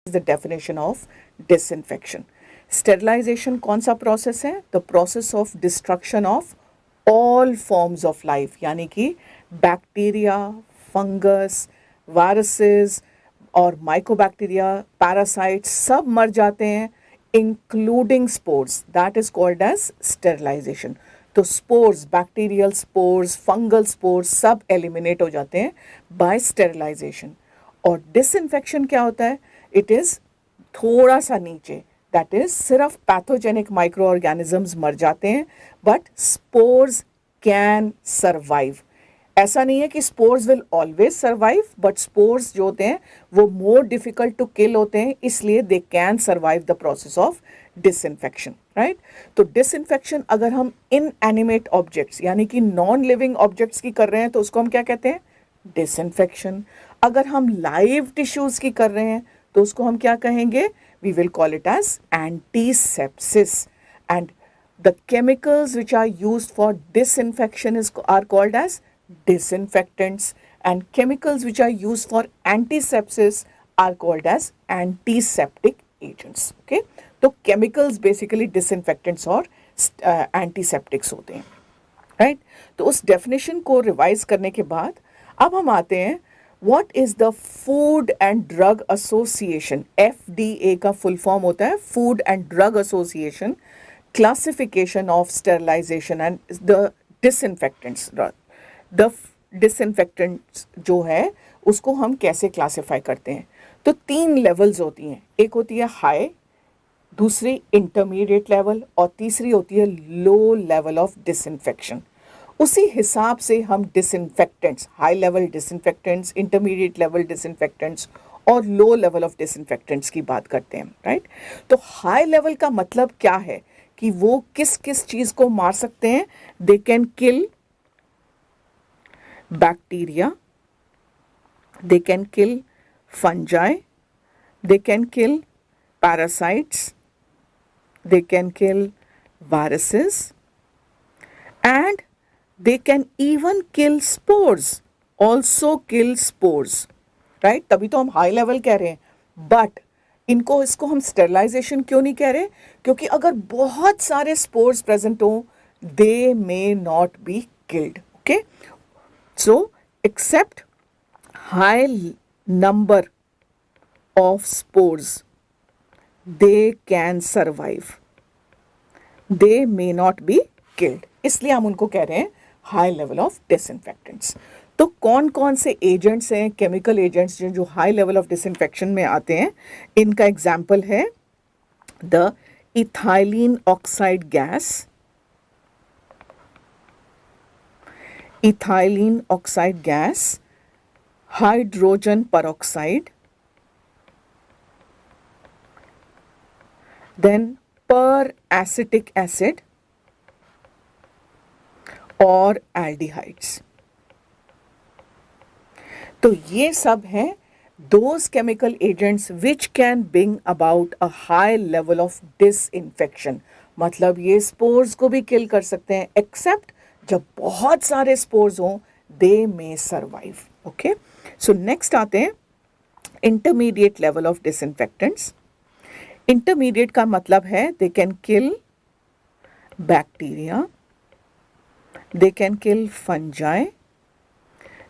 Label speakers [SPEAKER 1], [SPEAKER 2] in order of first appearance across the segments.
[SPEAKER 1] is the definition of disinfection. Sterilization कौन सा process है? The process of destruction of all forms of life, यानी कि bacteria, fungus, viruses और mycobacteria, parasites सब मर जाते हैं, including spores. That is called as sterilization. तो spores, bacterial spores, fungal spores सब eliminate हो जाते हैं by sterilization. और disinfection क्या होता है? It is थोड़ा सा नीचे, that is सिर्फ pathogenic microorganisms मर जाते हैं, but spores can survive. ऐसा नहीं है कि spores will always survive, but spores जो होते हैं वो more difficult to kill होते हैं, इसलिए they can survive the process of disinfection, right? तो disinfection अगर हम inanimate objects यानी कि non living objects की कर रहे हैं तो उसको हम क्या कहते हैं? Disinfection. अगर हम live tissues की कर रहे हैं तो उसको हम क्या कहेंगे? We will call it as antisepsis. And the chemicals which are used for disinfection are called as disinfectants, and chemicals which are used for antisepsis are called as antiseptic agents. Okay, तो chemicals basically disinfectants और antiseptics होते हैं, right? तो उस definition को revise करने के बाद अब हम आते हैं what is the Food and Drug Association, FDA का full form होता है Food and Drug Association classification of sterilization and the disinfectants. The disinfectants जो है उसको हम कैसे क्लासीफाई करते हैं? तो 3 लेवल्स होती हैं, एक होती है हाई, दूसरी इंटरमीडिएट लेवल और तीसरी होती है लो लेवल ऑफ डिसइंफेक्शन. उसी हिसाब से हम disinfectants, high level disinfectants, intermediate level disinfectants और लो लेवल ऑफ डिसइंफेक्टेंट्स की बात करते हैं, राइट? तो हाई लेवल का मतलब क्या है कि वो किस किस चीज़ को मार सकते हैं? They can kill bacteria, they can kill fungi, they can kill parasites, they can kill viruses, and they can even kill spores, also kill spores, right? तभी तो हम हाई लेवल कह रहे हैं, बट इसको हम स्टेरिलाइजेशन क्यों नहीं कह रहे? क्योंकि अगर बहुत सारे स्पोर्स प्रेजेंट हो, they may not be killed. Okay, so except high number of spores, they can survive, they may not be killed, इसलिए हम उनको कह रहे हैं high level of disinfectants. तो कौन कौन से एजेंट्स हैं, केमिकल एजेंट्स जो हाई लेवल ऑफ डिसइंफेक्शन में आते हैं? इनका एग्जाम्पल है the ethylene oxide gas, ethylene oxide gas, hydrogen peroxide, then peracetic acid और aldehydes. तो ये सब हैं those chemical agents which can bring about a high level of disinfection. मतलब ये spores को भी kill कर सकते हैं, except जब बहुत सारे स्पोर्स हों, they may survive. Okay, so next आते हैं intermediate level of disinfectants. Intermediate का मतलब है they can kill bacteria, they can kill fungi,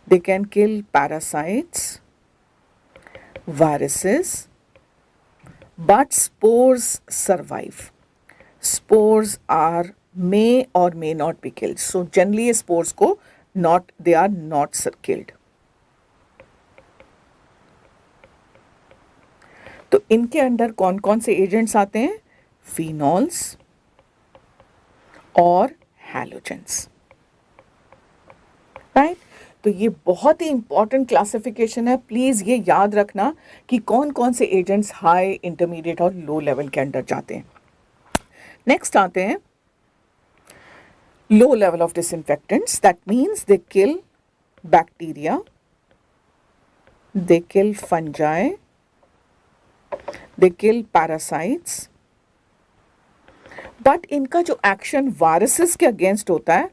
[SPEAKER 1] they can kill parasites, viruses, but spores survive. Spores are may or may not be killed. So generally spores को they are not killed. तो इनके under कौन कौन से agents आते हैं? Phenols और halogens, right? तो ये बहुत ही इंपॉर्टेंट क्लासिफिकेशन है. प्लीज ये याद रखना कि कौन कौन से एजेंट्स हाई, इंटरमीडिएट और लो लेवल के अंडर जाते हैं. नेक्स्ट आते हैं low level of disinfectants. That means they kill bacteria, they kill fungi, they kill parasites, but इनका जो एक्शन वायरसेस के अगेंस्ट होता है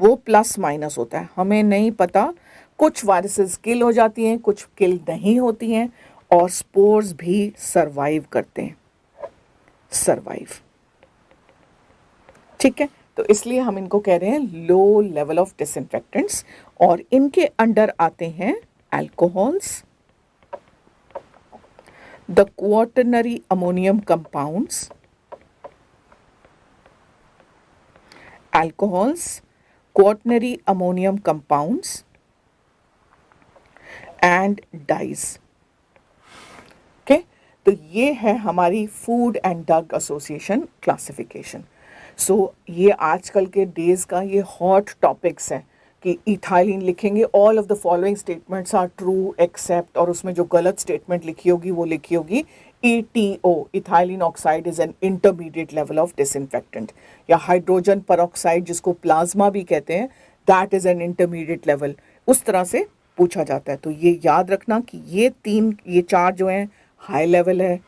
[SPEAKER 1] वो प्लस माइनस होता है. हमें नहीं पता, कुछ वायरसेस किल हो जाती हैं, कुछ किल नहीं होती हैं, और स्पोर्स भी सरवाइव करते हैं, सरवाइव। ठीक है, तो इसलिए हम इनको कह रहे हैं लो लेवल ऑफ डिसइंफेक्टेंट्स। और इनके अंडर आते हैं alcohols, the quaternary ammonium compounds, alcohols, quaternary ammonium compounds and dyes। Okay, तो ये है हमारी food and drug association classification. So ये आजकल के डेज का ये हॉट टॉपिक्स है कि इथाइलिन लिखेंगे, all of the following statements are true except, और उसमें जो गलत स्टेटमेंट लिखी होगी वो लिखी होगी ETO, ethylene oxide is an intermediate level of disinfectant, या हाइड्रोजन परऑक्साइड जिसको प्लाज्मा भी कहते हैं, that is an intermediate level, उस तरह से पूछा जाता है। तो ये याद रखना कि ये चार जो हैं हाई लेवल है,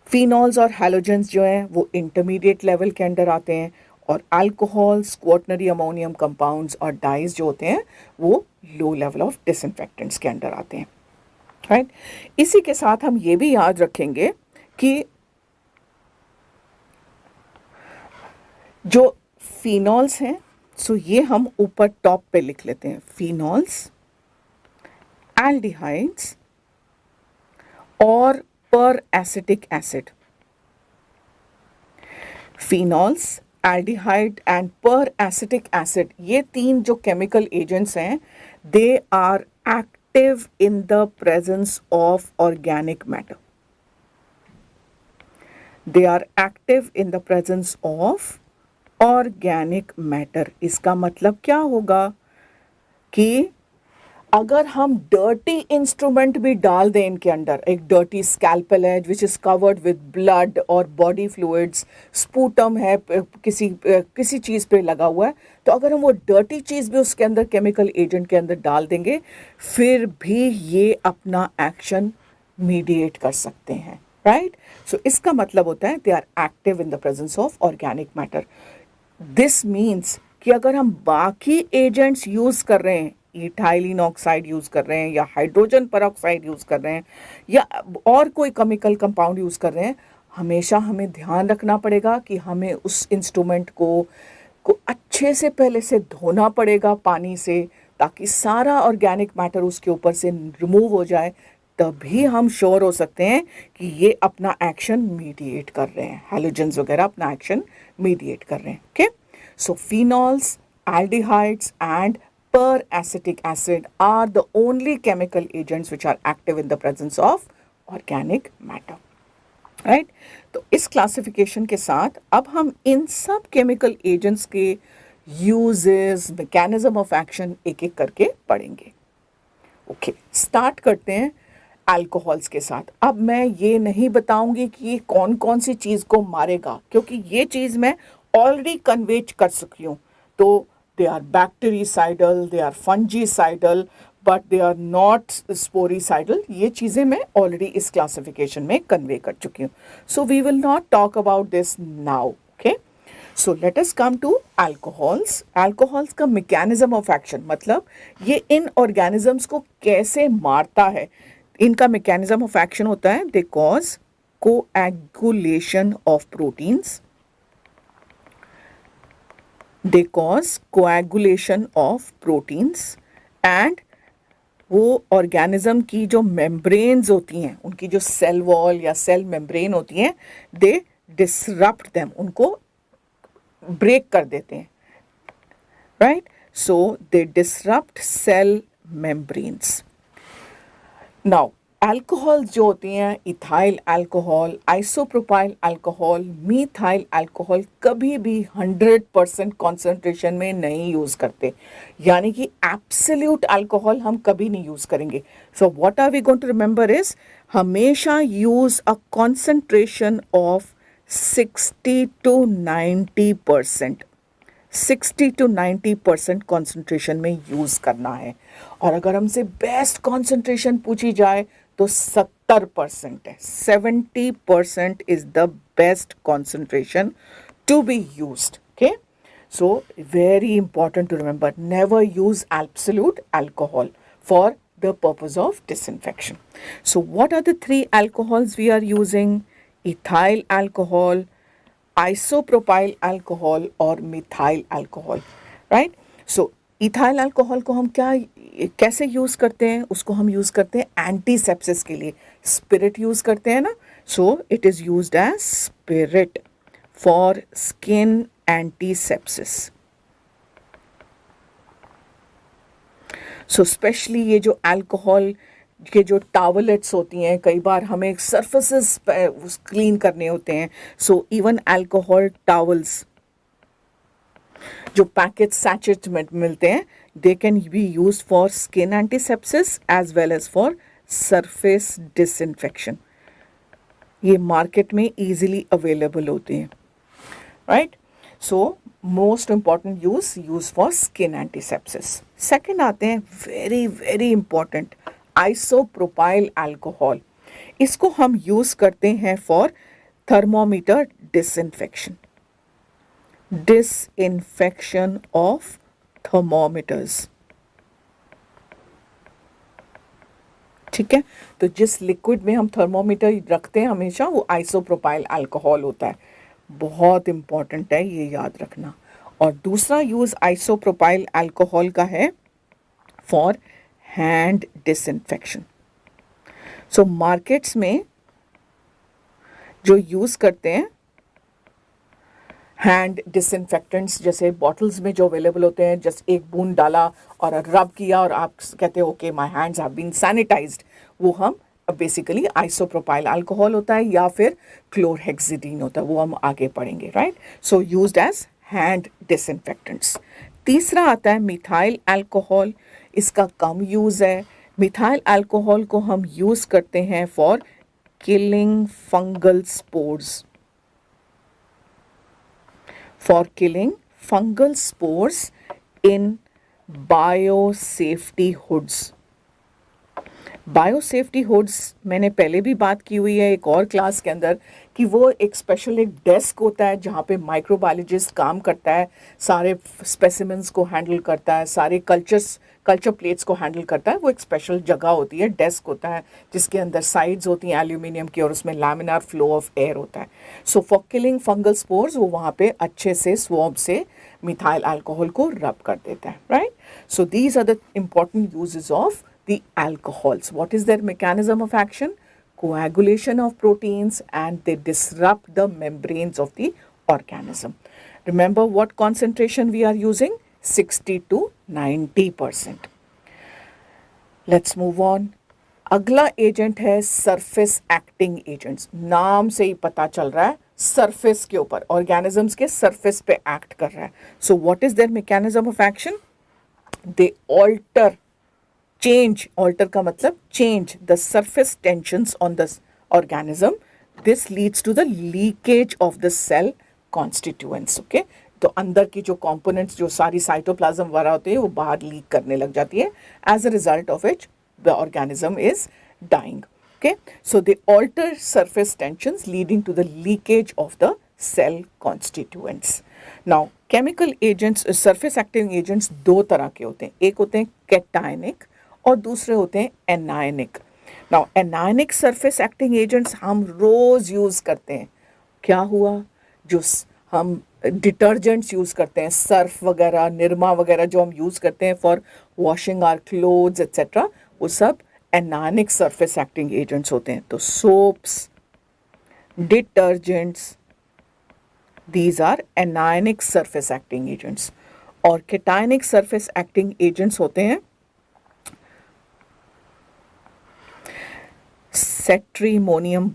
[SPEAKER 1] फिनॉल्स और हैलोजेंस जो हैं वो इंटरमीडिएट लेवल के अंडर आते हैं, और अल्कोहल्स, क्वाटरनरी अमोनियम कंपाउंड्स और डाइज जो होते हैं वो लो लेवल ऑफ डिसइंफेक्टेंट्स के अंडर आते हैं, राइट। इसी के साथ हम ये भी याद रखेंगे कि जो फिनॉल्स हैं, सो ये हम ऊपर टॉप पे लिख लेते हैं, फिनॉल्स, एल्डिहाइड्स और peracetic acid. Phenols, aldehyde and peracetic acid, ये तीन जो केमिकल एजेंट्स हैं, they are active in the presence of organic matter. They are active in the presence of organic matter. इसका मतलब क्या होगा कि अगर हम डर्टी इंस्ट्रूमेंट भी डाल दें इनके अंदर, एक डर्टी स्कैल्पेल है which is covered with blood और बॉडी फ्लूइड्स, स्पूटम है किसी चीज़ पे लगा हुआ है, तो अगर हम वो डर्टी चीज़ भी उसके अंदर केमिकल एजेंट के अंदर डाल देंगे, फिर भी ये अपना एक्शन मीडिएट कर सकते हैं, राइट। सो इसका मतलब होता है they are active in the presence of organic matter. This means कि अगर हम बाकी एजेंट्स यूज़ कर रहे हैं, इथाइलिन ऑक्साइड यूज़ कर रहे हैं या हाइड्रोजन परऑक्साइड यूज़ कर रहे हैं या और कोई केमिकल कंपाउंड यूज़ कर रहे हैं, हमेशा हमें ध्यान रखना पड़ेगा कि हमें उस इंस्ट्रूमेंट को अच्छे से पहले से धोना पड़ेगा पानी से, ताकि सारा ऑर्गेनिक मैटर उसके ऊपर से रिमूव हो जाए, तभी हम श्योर हो सकते हैं कि ये अपना एक्शन मीडिएट कर रहे हैं, हैलोजेंस वगैरह अपना एक्शन मीडिएट कर रहे हैं। Okay, so phenols, aldehydes and peracetic acid are the only chemical agents which are active in the presence of organic matter, right। तो इस क्लासिफिकेशन के साथ अब हम इन सब केमिकल एजेंट्स के यूजेस, मैकेनिज्म ऑफ एक्शन एक एक करके पढ़ेंगे। ओके, स्टार्ट करते हैं अल्कोहल्स के साथ। अब मैं ये नहीं बताऊंगी कि ये कौन कौन सी चीज़ को मारेगा, क्योंकि ये चीज़ मैं ऑलरेडी कन्वे कर चुकी हूँ। तो they are bactericidal, they are fungicidal, but they are not sporicidal. ये चीज़ें मैं ऑलरेडी इस क्लासिफिकेशन में कन्वे कर चुकी हूँ। So we will not talk about this now. Okay, so let us come to alcohols. Alcohols का मैकेनिज्म ऑफ एक्शन, मतलब ये इन ऑर्गेनिजम्स को कैसे मारता है। इनका मैकेनिज्म ऑफ एक्शन होता है they cause coagulation of proteins, they cause coagulation of proteins, and वो ऑर्गेनिज्म की जो मेम्ब्रेन्स होती हैं, उनकी जो सेल वॉल या सेल मेम्ब्रेन होती हैं, दे डिसरप्ट देम, उनको ब्रेक कर देते हैं, right. So they disrupt cell membranes. Now alcohols जो होती हैं, ethyl alcohol, isopropyl alcohol, methyl alcohol, कभी भी 100% कॉन्सेंट्रेशन में नहीं यूज़ करते, यानी कि एब्सोल्यूट अल्कोहल हम कभी नहीं यूज़ करेंगे। So what are we going to remember is, हमेशा use a concentration of 60 to 90%, 60 to 90% concentration में यूज़ करना है। और अगर हमसे बेस्ट कॉन्सेंट्रेशन पूछी जाए तो 70% है, 70% is the best concentration to be used. Okay, so very important to remember, never use absolute alcohol for the purpose of disinfection. So what are the three alcohols we are using? Ethyl alcohol, isopropyl alcohol और methyl alcohol, right? So ethyl alcohol को हम कैसे use करते हैं? उसको हम use करते हैं एंटीसेप्सिस के लिए. स्पिरिट यूज करते हैं ना, so it is used as spirit for skin antisepsis. So specially ये जो अल्कोहल के जो टावलेट्स होती हैं, कई बार हमें सरफेसेस क्लीन करने होते हैं. सो इवन अल्कोहल टावल्स जो पैकेट सैचेट में मिलते हैं, they can be used for skin antisepsis as well as for surface disinfection. ये मार्केट में इजीली अवेलेबल होते हैं, right? So most important use for skin antisepsis. Second आते हैं very very important, isopropyl alcohol. इसको हम यूज करते हैं for thermometer disinfection. Disinfection of thermometers. ठीक है, तो जिस लिक्विड में हम थर्मोमीटर रखते हैं हमेशा वो आइसोप्रोपाइल अल्कोहल होता है. बहुत इंपॉर्टेंट है, ये याद रखना. और दूसरा यूज आइसोप्रोपाइल अल्कोहल का है for hand disinfection. So markets में जो यूज करते हैं हैंड डिसइंफेक्टेंट्स, जैसे बॉटल्स में जो अवेलेबल होते हैं, जस्ट एक बूंद डाला और रब किया और आप कहते हो okay my hands have been sanitized, वो हम बेसिकली आइसोप्रोपाइल अल्कोहल होता है या फिर क्लोरहेक्सिडीन होता है, वो हम आगे पढ़ेंगे, right? So used as hand disinfectants. तीसरा आता है मिथाइल अल्कोहल. इसका कम यूज़ है. मिथाइल अल्कोहल को हम यूज़ करते हैं for killing fungal spores. For killing fungal spores in biosafety hoods. Biosafety hoods मैंने पहले भी बात की हुई है एक और क्लास के अंदर कि वो एक स्पेशल एक डेस्क होता है जहाँ पे माइक्रोबायोलॉजिस्ट काम करता है, सारे स्पेसिमेंस को हैंडल करता है, सारे कल्चर प्लेट्स को हैंडल करता है. वो एक स्पेशल जगह होती है, डेस्क होता है जिसके अंदर साइड्स होती हैं एल्यूमिनियम की और उसमें लैमिनार फ्लो ऑफ एयर होता है. So for killing fungal spores वो वहाँ पे अच्छे से स्वॉब से मिथाइल अल्कोहल को रब कर देता है, right? So these are the important uses of the alcohols. What is their mechanism of action? Coagulation of proteins, and they disrupt the membranes of the organism. Remember what concentration we are using? 60 to 90%. Let's move on. अगला agent है surface acting agents. नाम से ही पता चल रहा है surface के ऊपर, ऑर्गेनिजम्स के सरफेस पे एक्ट कर रहा है. So what is their mechanism of action? They alter, change, alter का मतलब change the surface tensions on the organism. This leads to the leakage of the cell constituents. Okay, तो अंदर की जो components जो सारी साइटोप्लाज्म वगैरह होते हैं वो बाहर लीक करने लग जाती है, as a result of which the organism is dying. Okay, so they alter surface tensions leading to the leakage of the cell constituents. Now chemical agents, surface acting agents दो तरह के होते हैं. एक होते हैं cationic और दूसरे होते हैं anionic. Now anionic surface acting agents हम रोज़ यूज़ करते हैं. क्या हुआ? जो हम डिटर्जेंट्स यूज़ करते हैं, सर्फ वगैरह, निरमा वगैरह जो हम यूज़ करते हैं for washing our clothes etcetera, वो सब एनायनिक सरफेस एक्टिंग एजेंट्स होते हैं. तो soaps, detergents, these are anionic surface acting agents. और कैटायनिक सरफेस एक्टिंग एजेंट्स होते हैं cetrimonium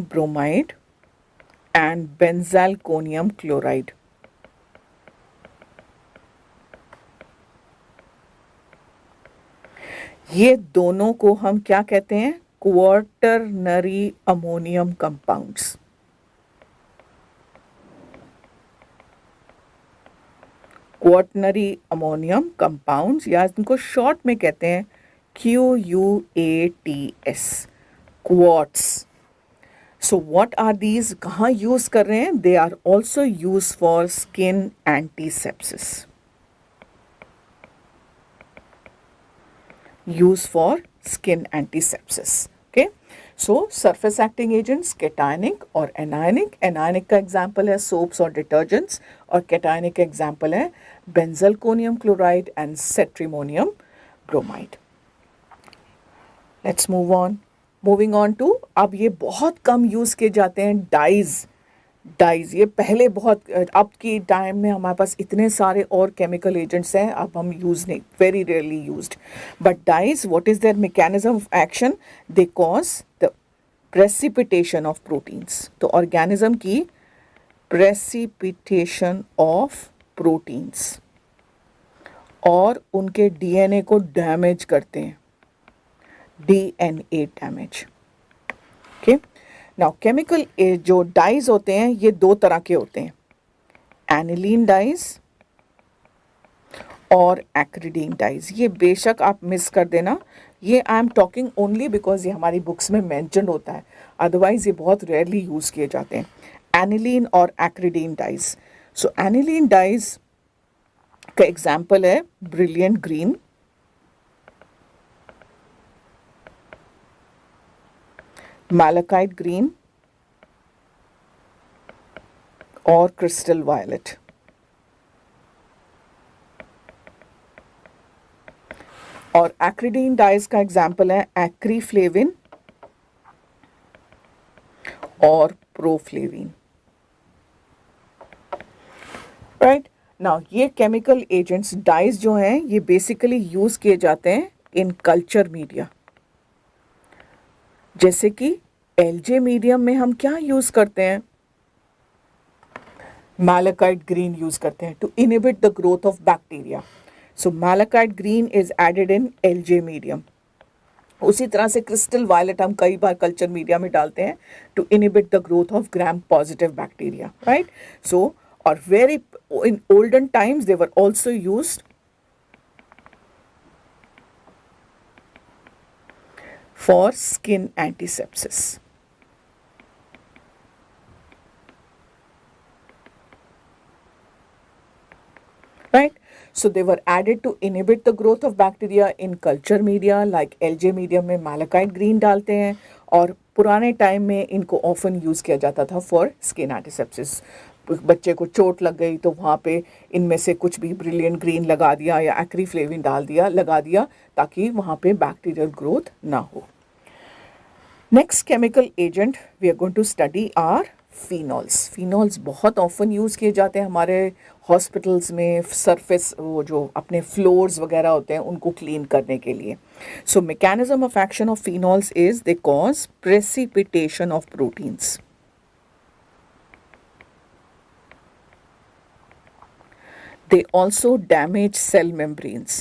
[SPEAKER 1] bromide, and benzalkonium chloride. ये दोनों को हम क्या कहते हैं? Quaternary ammonium compounds. Quaternary ammonium compounds या इनको शॉर्ट में कहते हैं QUATS, quats. So what are these? कहाँ यूज कर रहे हैं? They are also use for skin antisepsis. used for skin antisepsis. Okay, so surface acting agents cationic और anionic. Anionic का example है soaps और detergents और cationic का example है benzalkonium chloride and cetrimonium bromide. Let's move on. Moving on to, अब ये बहुत कम यूज़ किए जाते हैं डाइज ये पहले बहुत, अब की टाइम में हमारे पास इतने सारे और केमिकल एजेंट्स हैं, अब हम यूज़ नहीं, very rarely used. But dyes, what is their mechanism of action? They cause the precipitation of proteins. तो ऑर्गेनिज्म की प्रेसिपिटेशन ऑफ प्रोटीन्स और उनके डीएनए को डैमेज करते हैं, DNA damage. Okay, now chemical जो डाइज होते हैं ये दो तरह के होते हैं, एनिलीन डाइज और एक्रिडीन डाइज. ये बेशक आप मिस कर देना, ये I am talking only because ये हमारी बुक्स में मेंशन होता है, अदरवाइज ये बहुत रेयरली यूज़ किए जाते हैं, एनिलीन और एक्रिडीन डाइज. सो एनिलीन डाइज का एग्जाम्पल है ब्रिलियंट ग्रीन, malachite green और crystal violet. और acridine dyes का एग्जाम्पल है acryflavin और proflavin. राइट, नाउ ये केमिकल एजेंट्स डाइज जो हैं ये बेसिकली यूज किए जाते हैं इन कल्चर मीडिया. जैसे कि एलजे मीडियम में हम क्या यूज करते हैं, मैलाकाइट ग्रीन यूज करते हैं to inhibit the growth of bacteria. So malachite green is added in LJ medium. उसी तरह से क्रिस्टल वायलेट हम कई बार कल्चर मीडिया में डालते हैं to inhibit the growth of gram positive bacteria. Right, so और very in olden times they were also used for skin antisepsis. Right? So they were added to inhibit the growth of bacteria in culture media like LJ medium में malachite green डालते हैं और पुराने time में इनको often use किया जाता था for skin antisepsis. बच्चे को चोट लग गई तो वहाँ पे इनमें से कुछ भी ब्रिलियंट ग्रीन लगा दिया या एक्रीफ्लेविन डाल दिया, लगा दिया ताकि वहाँ पे बैक्टीरियल ग्रोथ ना हो. Next chemical agent we are going to study are phenols. Phenols बहुत ऑफन यूज़ किए जाते हैं हमारे हॉस्पिटल्स में, सरफेस वो जो अपने फ्लोर्स वगैरह होते हैं उनको क्लीन करने के लिए. So mechanism of action of phenols is they cause precipitation of proteins. They also damage cell membranes.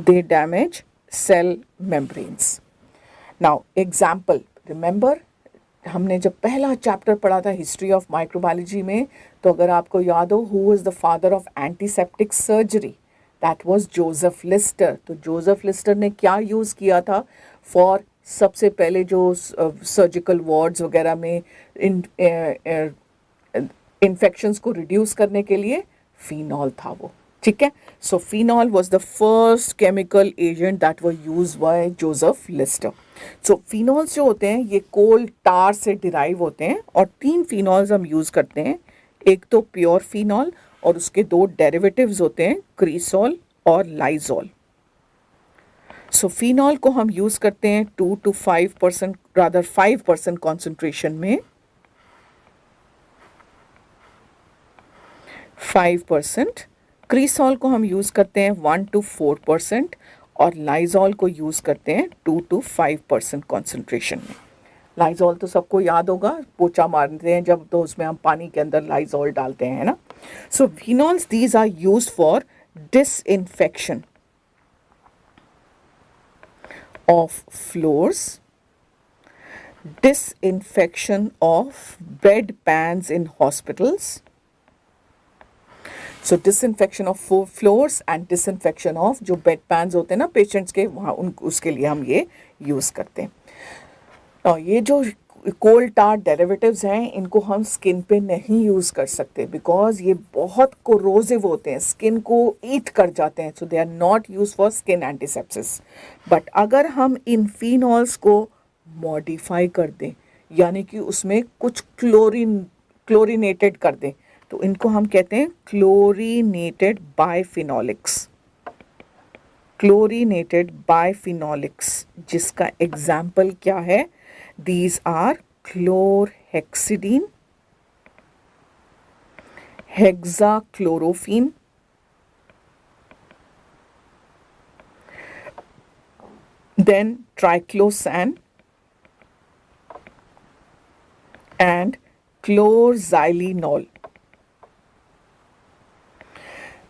[SPEAKER 1] They damage cell membranes. Now, example, remember हमने जब पहला चैप्टर पढ़ा था हिस्ट्री ऑफ माइक्रोबायोलॉजी में, तो अगर आपको याद हो, who is the father of antiseptic surgery? That was Joseph Lister. तो जोसेफ लिस्टर ने क्या यूज़ किया था फॉर सबसे पहले जो सर्जिकल वार्ड्स वगैरह में इन्फेक्शंस को रिड्यूस करने के लिए? फिनॉल था वो. ठीक है, सो phenol was the first chemical agent that were used by Joseph Lister. So phenols जो होते हैं ये कोल टार से डिराइव होते हैं और 3 फिनॉल्स हम यूज़ करते हैं. एक तो प्योर फिनॉल और उसके 2 डेरिवेटिव्स होते हैं, क्रीसॉल और लाइजॉल. सो फिनॉल को हम यूज़ करते हैं 2 to 5%, रादर 5% कॉन्सेंट्रेशन में, 5%. क्रीसॉल को हम यूज़ करते हैं 1 to 4% और लाइजॉल को यूज़ करते हैं 2 to 5% कॉन्सेंट्रेशन में. लाइजॉल तो सबको याद होगा, पोछा मारते हैं जब तो उसमें हम पानी के अंदर लाइजॉल डालते हैं, है ना. So phenols these are used for disinfection of floors, disinfection of bed pans in hospitals. So disinfection of floors and disinfection of जो bed pans होते हैं ना पेशेंट्स के, वहाँ उन उसके लिए हम ये यूज़ करते हैं. और ये जो कोल टार डेरिवेटिव्स हैं, इनको हम स्किन पे नहीं यूज़ कर सकते बिकॉज ये बहुत कोरोसिव होते हैं, स्किन को ईट कर जाते हैं, so they are not use for skin antisepsis. But अगर हम इन फिनॉल्स को मॉडिफाई कर दें, यानी कि उसमें कुछ क्लोरीनेटेड कर दें, तो इनको हम कहते हैं क्लोरीनेटेड बाइफिनॉलिक्स। क्लोरीनेटेड बाइफिनॉलिक्स, जिसका एग्जाम्पल क्या है? These are chlorhexidine, hexachlorophene, then triclosan and chlorxylenol.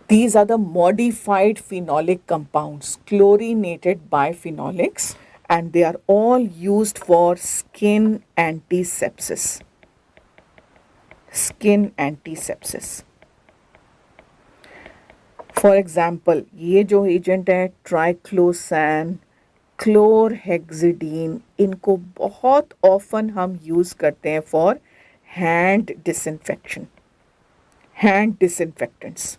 [SPEAKER 1] These are the modified phenolic compounds, chlorinated biphenolics, and they are all used for skin antisepsis. Skin antisepsis. For example, ये जो agent है ट्राइक्लोसान, chlorhexidine, इनको बहुत often हम use करते हैं for hand disinfection, hand disinfectants.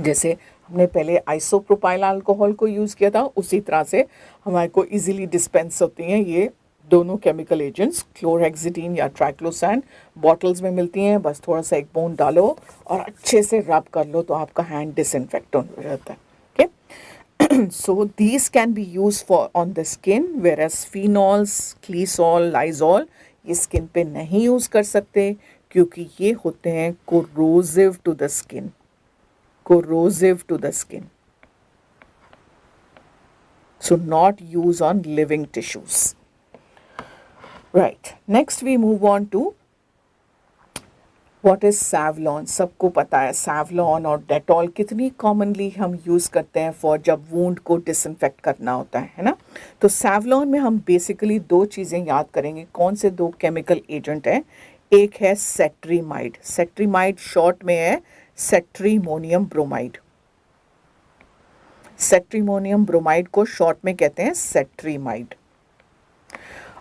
[SPEAKER 1] जैसे हमने पहले आइसोप्रोपाइल अल्कोहल को यूज़ किया था, उसी तरह से हमारे को इजीली डिस्पेंस होती हैं ये दोनों केमिकल एजेंट्स, क्लोरहेक्सिडीन या ट्राइक्लोसान। बॉटल्स में मिलती हैं, बस थोड़ा सा एक बूंद डालो और अच्छे से रब कर लो तो आपका हैंड डिसइंफेक्ट हो जाता है। Okay, so these can be use for on the skin, whereas phenols, cresol, Lysol ये स्किन पे नहीं यूज़ कर सकते क्योंकि ये होते हैं corrosive to the skin, corrosive to the skin. So not use on living tissues. Right. Next we move on to what is Savlon. सबको पता है Savlon और Dettol कितनी commonly हम use करते हैं for जब wound को disinfect करना होता है ना? तो Savlon में हम basically दो चीज़ें याद करेंगे। कौन से दो chemical agent हैं? एक है सेट्रीमाइड, सेट्रीमाइड शॉर्ट में है सेट्रीमोनियम ब्रोमाइड, सेट्रीमोनियम ब्रोमाइड को शॉर्ट में कहते हैं सेट्रीमाइड।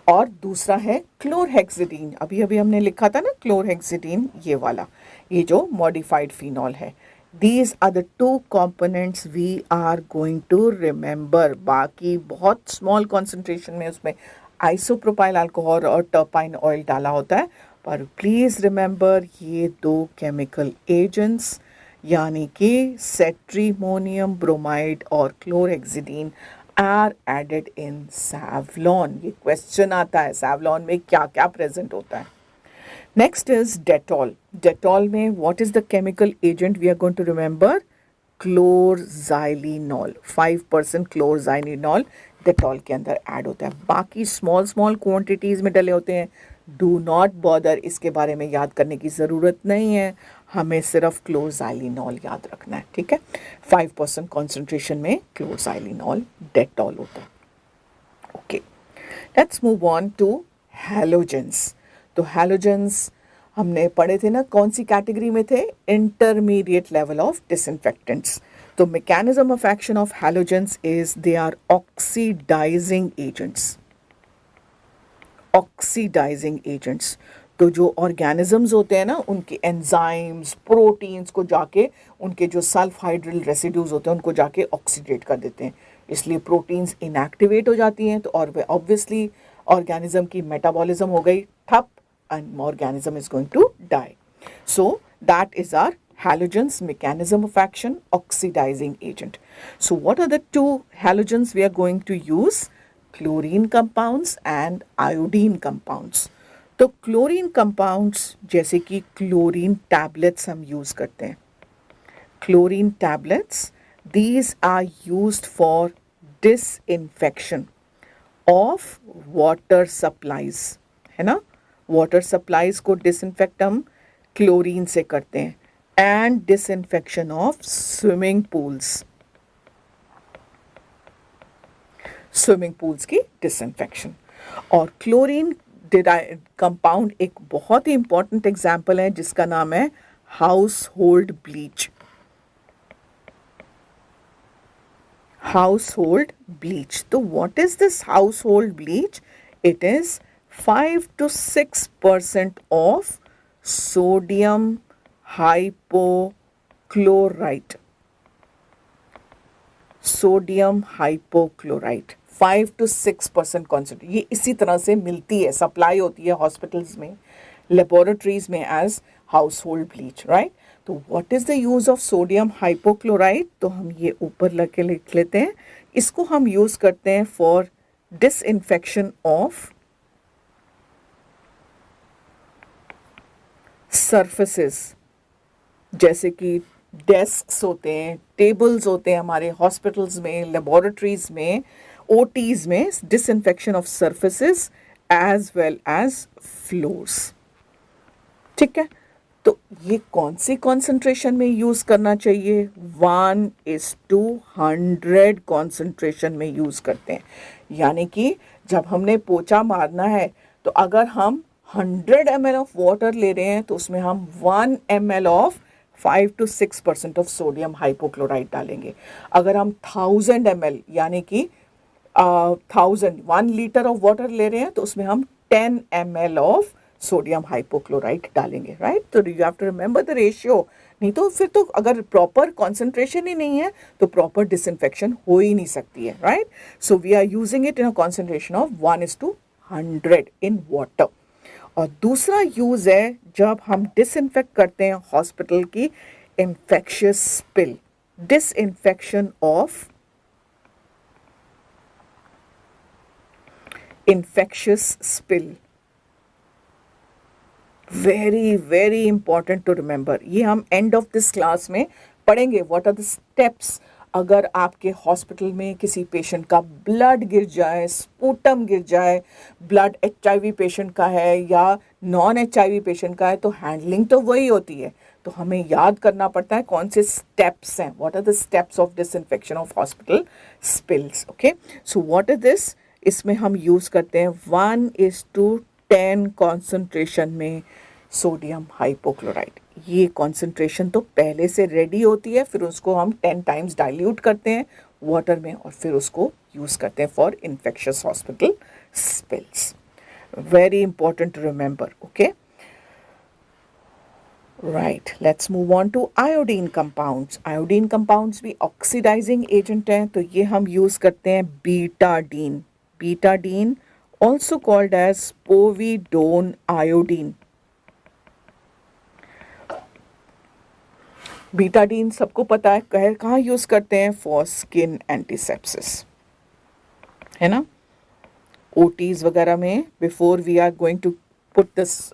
[SPEAKER 1] और दूसरा है क्लोरहेक्सिडीन, अभी अभी हमने लिखा था ना क्लोरहेक्सिडीन, ये वाला, ये जो मॉडिफाइड फिनॉल है। These are the two components we are going to remember. बाकी बहुत स्मॉल कॉन्सेंट्रेशन में उसमें आइसोप्रोपाइल अल्कोहल और टर्पाइन ऑयल डाला होता है, पर प्लीज़ रिमेंबर ये दो केमिकल एजेंट्स यानी कि सेट्रीमोनियम ब्रोमाइड और chlorhexidine are added in Savlon। ये क्वेश्चन आता है Savlon में क्या क्या प्रेजेंट होता है। Next is Dettol. डेटॉल में what is the chemical agent we are going to remember? Chloroxylenol, 5% chloroxylenol Dettol के अंदर ऐड होता है। बाकी स्मॉल स्मॉल क्वांटिटीज़ में डले होते हैं, डू नॉट बॉदर, इसके बारे में याद करने की ज़रूरत नहीं है, हमें सिर्फ क्लोरजाइलिनॉल याद रखना है, ठीक है। 5% कॉन्सेंट्रेशन में क्लोरजाइलिनॉल डेटॉल होता है। Okay, let's move on to halogens. तो हैलोजेंस हमने पढ़े थे ना, कौन सी कैटेगरी में थे? Intermediate level of disinfectants. तो mechanism of action of halogens is they are oxidizing agents, oxidizing agents. तो जो ऑर्गेनिजम्स होते हैं ना, उनके एंजाइम्स, प्रोटीन्स को जाके उनके जो सल्फाइड्रिल रेसिड्यूज होते हैं उनको जाके ऑक्सीडेट कर देते हैं, इसलिए प्रोटीन्स इनएक्टिवेट हो जाती हैं। तो और ऑब्वियसली ऑर्गेनिज्म की मेटाबॉलिज्म हो गई ठप and organism is going to die. So that is our halogens mechanism of action, oxidizing agent. So what are the two halogens we are going to use? Chlorine compounds and iodine compounds. तो chlorine compounds जैसे कि chlorine tablets हम use करते हैं, chlorine tablets, these are used for disinfection of water supplies, है ना। Water supplies को disinfect हम क्लोरीन से करते हैं, and disinfection of swimming pools, swimming pools की डिसइंफेक्शन। और क्लोरीन कंपाउंड एक बहुत ही इंपॉर्टेंट एग्जाम्पल है जिसका नाम है household bleach. Household bleach, तो what is this household bleach? It is 5 to 6% of sodium hypochlorite. Sodium hypochlorite 5 to 6% concentrate, ये इसी तरह से मिलती है, सप्लाई होती है हॉस्पिटल्स में, लेबोरेटरीज में as household bleach, right. तो what is the use of sodium hypochlorite, तो हम ये ऊपर लग के लिख लेते हैं. इसको हम यूज़ करते हैं फॉर डिसइंफेक्शन ऑफ सरफेसेस, जैसे कि डेस्क्स होते हैं, टेबल्स होते हैं हमारे हॉस्पिटल्स में, लेबोरेटरीज में, ओटीज में, disinfection of surfaces as well as floors. ठीक है, तो ये कौन सी कॉन्सेंट्रेशन में यूज़ करना चाहिए? 1:100 कॉन्सेंट्रेशन में यूज़ करते हैं. यानी कि जब हमने पोछा मारना है तो अगर हम 100 ml ऑफ वाटर ले रहे हैं तो उसमें हम 1 ml of 5 to 6% of sodium hypochlorite डालेंगे. अगर हम 1000 ml यानी कि 1 लीटर ऑफ वाटर ले रहे हैं तो उसमें हम 10 ml ऑफ सोडियम हाइपोक्लोराइट डालेंगे, राइट. तो you have to remember the ratio, नहीं तो फिर तो अगर प्रॉपर कॉन्सेंट्रेशन ही नहीं है तो प्रॉपर डिसइंफेक्शन हो ही नहीं सकती है, right. So we are using it in a concentration of 1:100 in water. और दूसरा यूज़ है जब हम डिसइंफेक्ट करते हैं हॉस्पिटल की infectious spill, disinfection of infectious spill. Very very important to remember. ये हम एंड ऑफ दिस क्लास में पढ़ेंगे. व्हाट आर द स्टेप्स अगर आपके हॉस्पिटल में किसी पेशेंट का ब्लड गिर जाए, स्पूटम गिर जाए, ब्लड HIV पेशेंट का है या नॉन HIV पेशेंट का है, तो हैंडलिंग तो वही होती है. तो हमें याद करना पड़ता है कौन से स्टेप्स हैं. What are the steps of disinfection of hospital spills. Okay, so what is this, इसमें हम यूज़ करते हैं 1:10 कॉन्सेंट्रेशन में सोडियम हाइपोक्लोराइट. ये कॉन्सेंट्रेशन तो पहले से रेडी होती है, फिर उसको हम 10 टाइम्स डाइल्यूट करते हैं वाटर में और फिर उसको यूज़ करते हैं for infectious hospital spills. Very important to remember. Okay, right. Let's move on to iodine compounds. Iodine compounds भी ऑक्सीडाइजिंग एजेंट हैं, तो ये हम यूज़ करते हैं Betadine. Betadine also called as povidone iodine. Betadine सबको पता है कहाँ यूज़ करते हैं, फॉर स्किन एंटीसेप्सिस, है ना. ओटीज वगैरह में before we are going to put this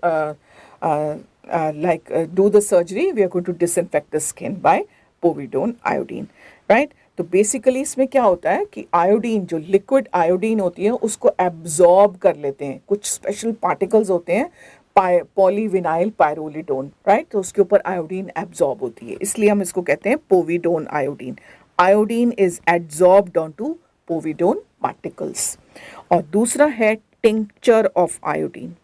[SPEAKER 1] like do the surgery, we are going to disinfect the skin by povidone iodine, right. तो बेसिकली इसमें क्या होता है कि आयोडीन, जो लिक्विड आयोडीन होती है, उसको एब्जॉर्ब कर लेते हैं. कुछ स्पेशल पार्टिकल्स होते हैं, पॉलीविनाइल पायरोलिडोन, राइट. तो उसके ऊपर आयोडीन एब्जॉर्ब होती है, इसलिए हम इसको कहते हैं povidone iodine. Iodine is absorbed onto povidone particles. और दूसरा है tincture of iodine.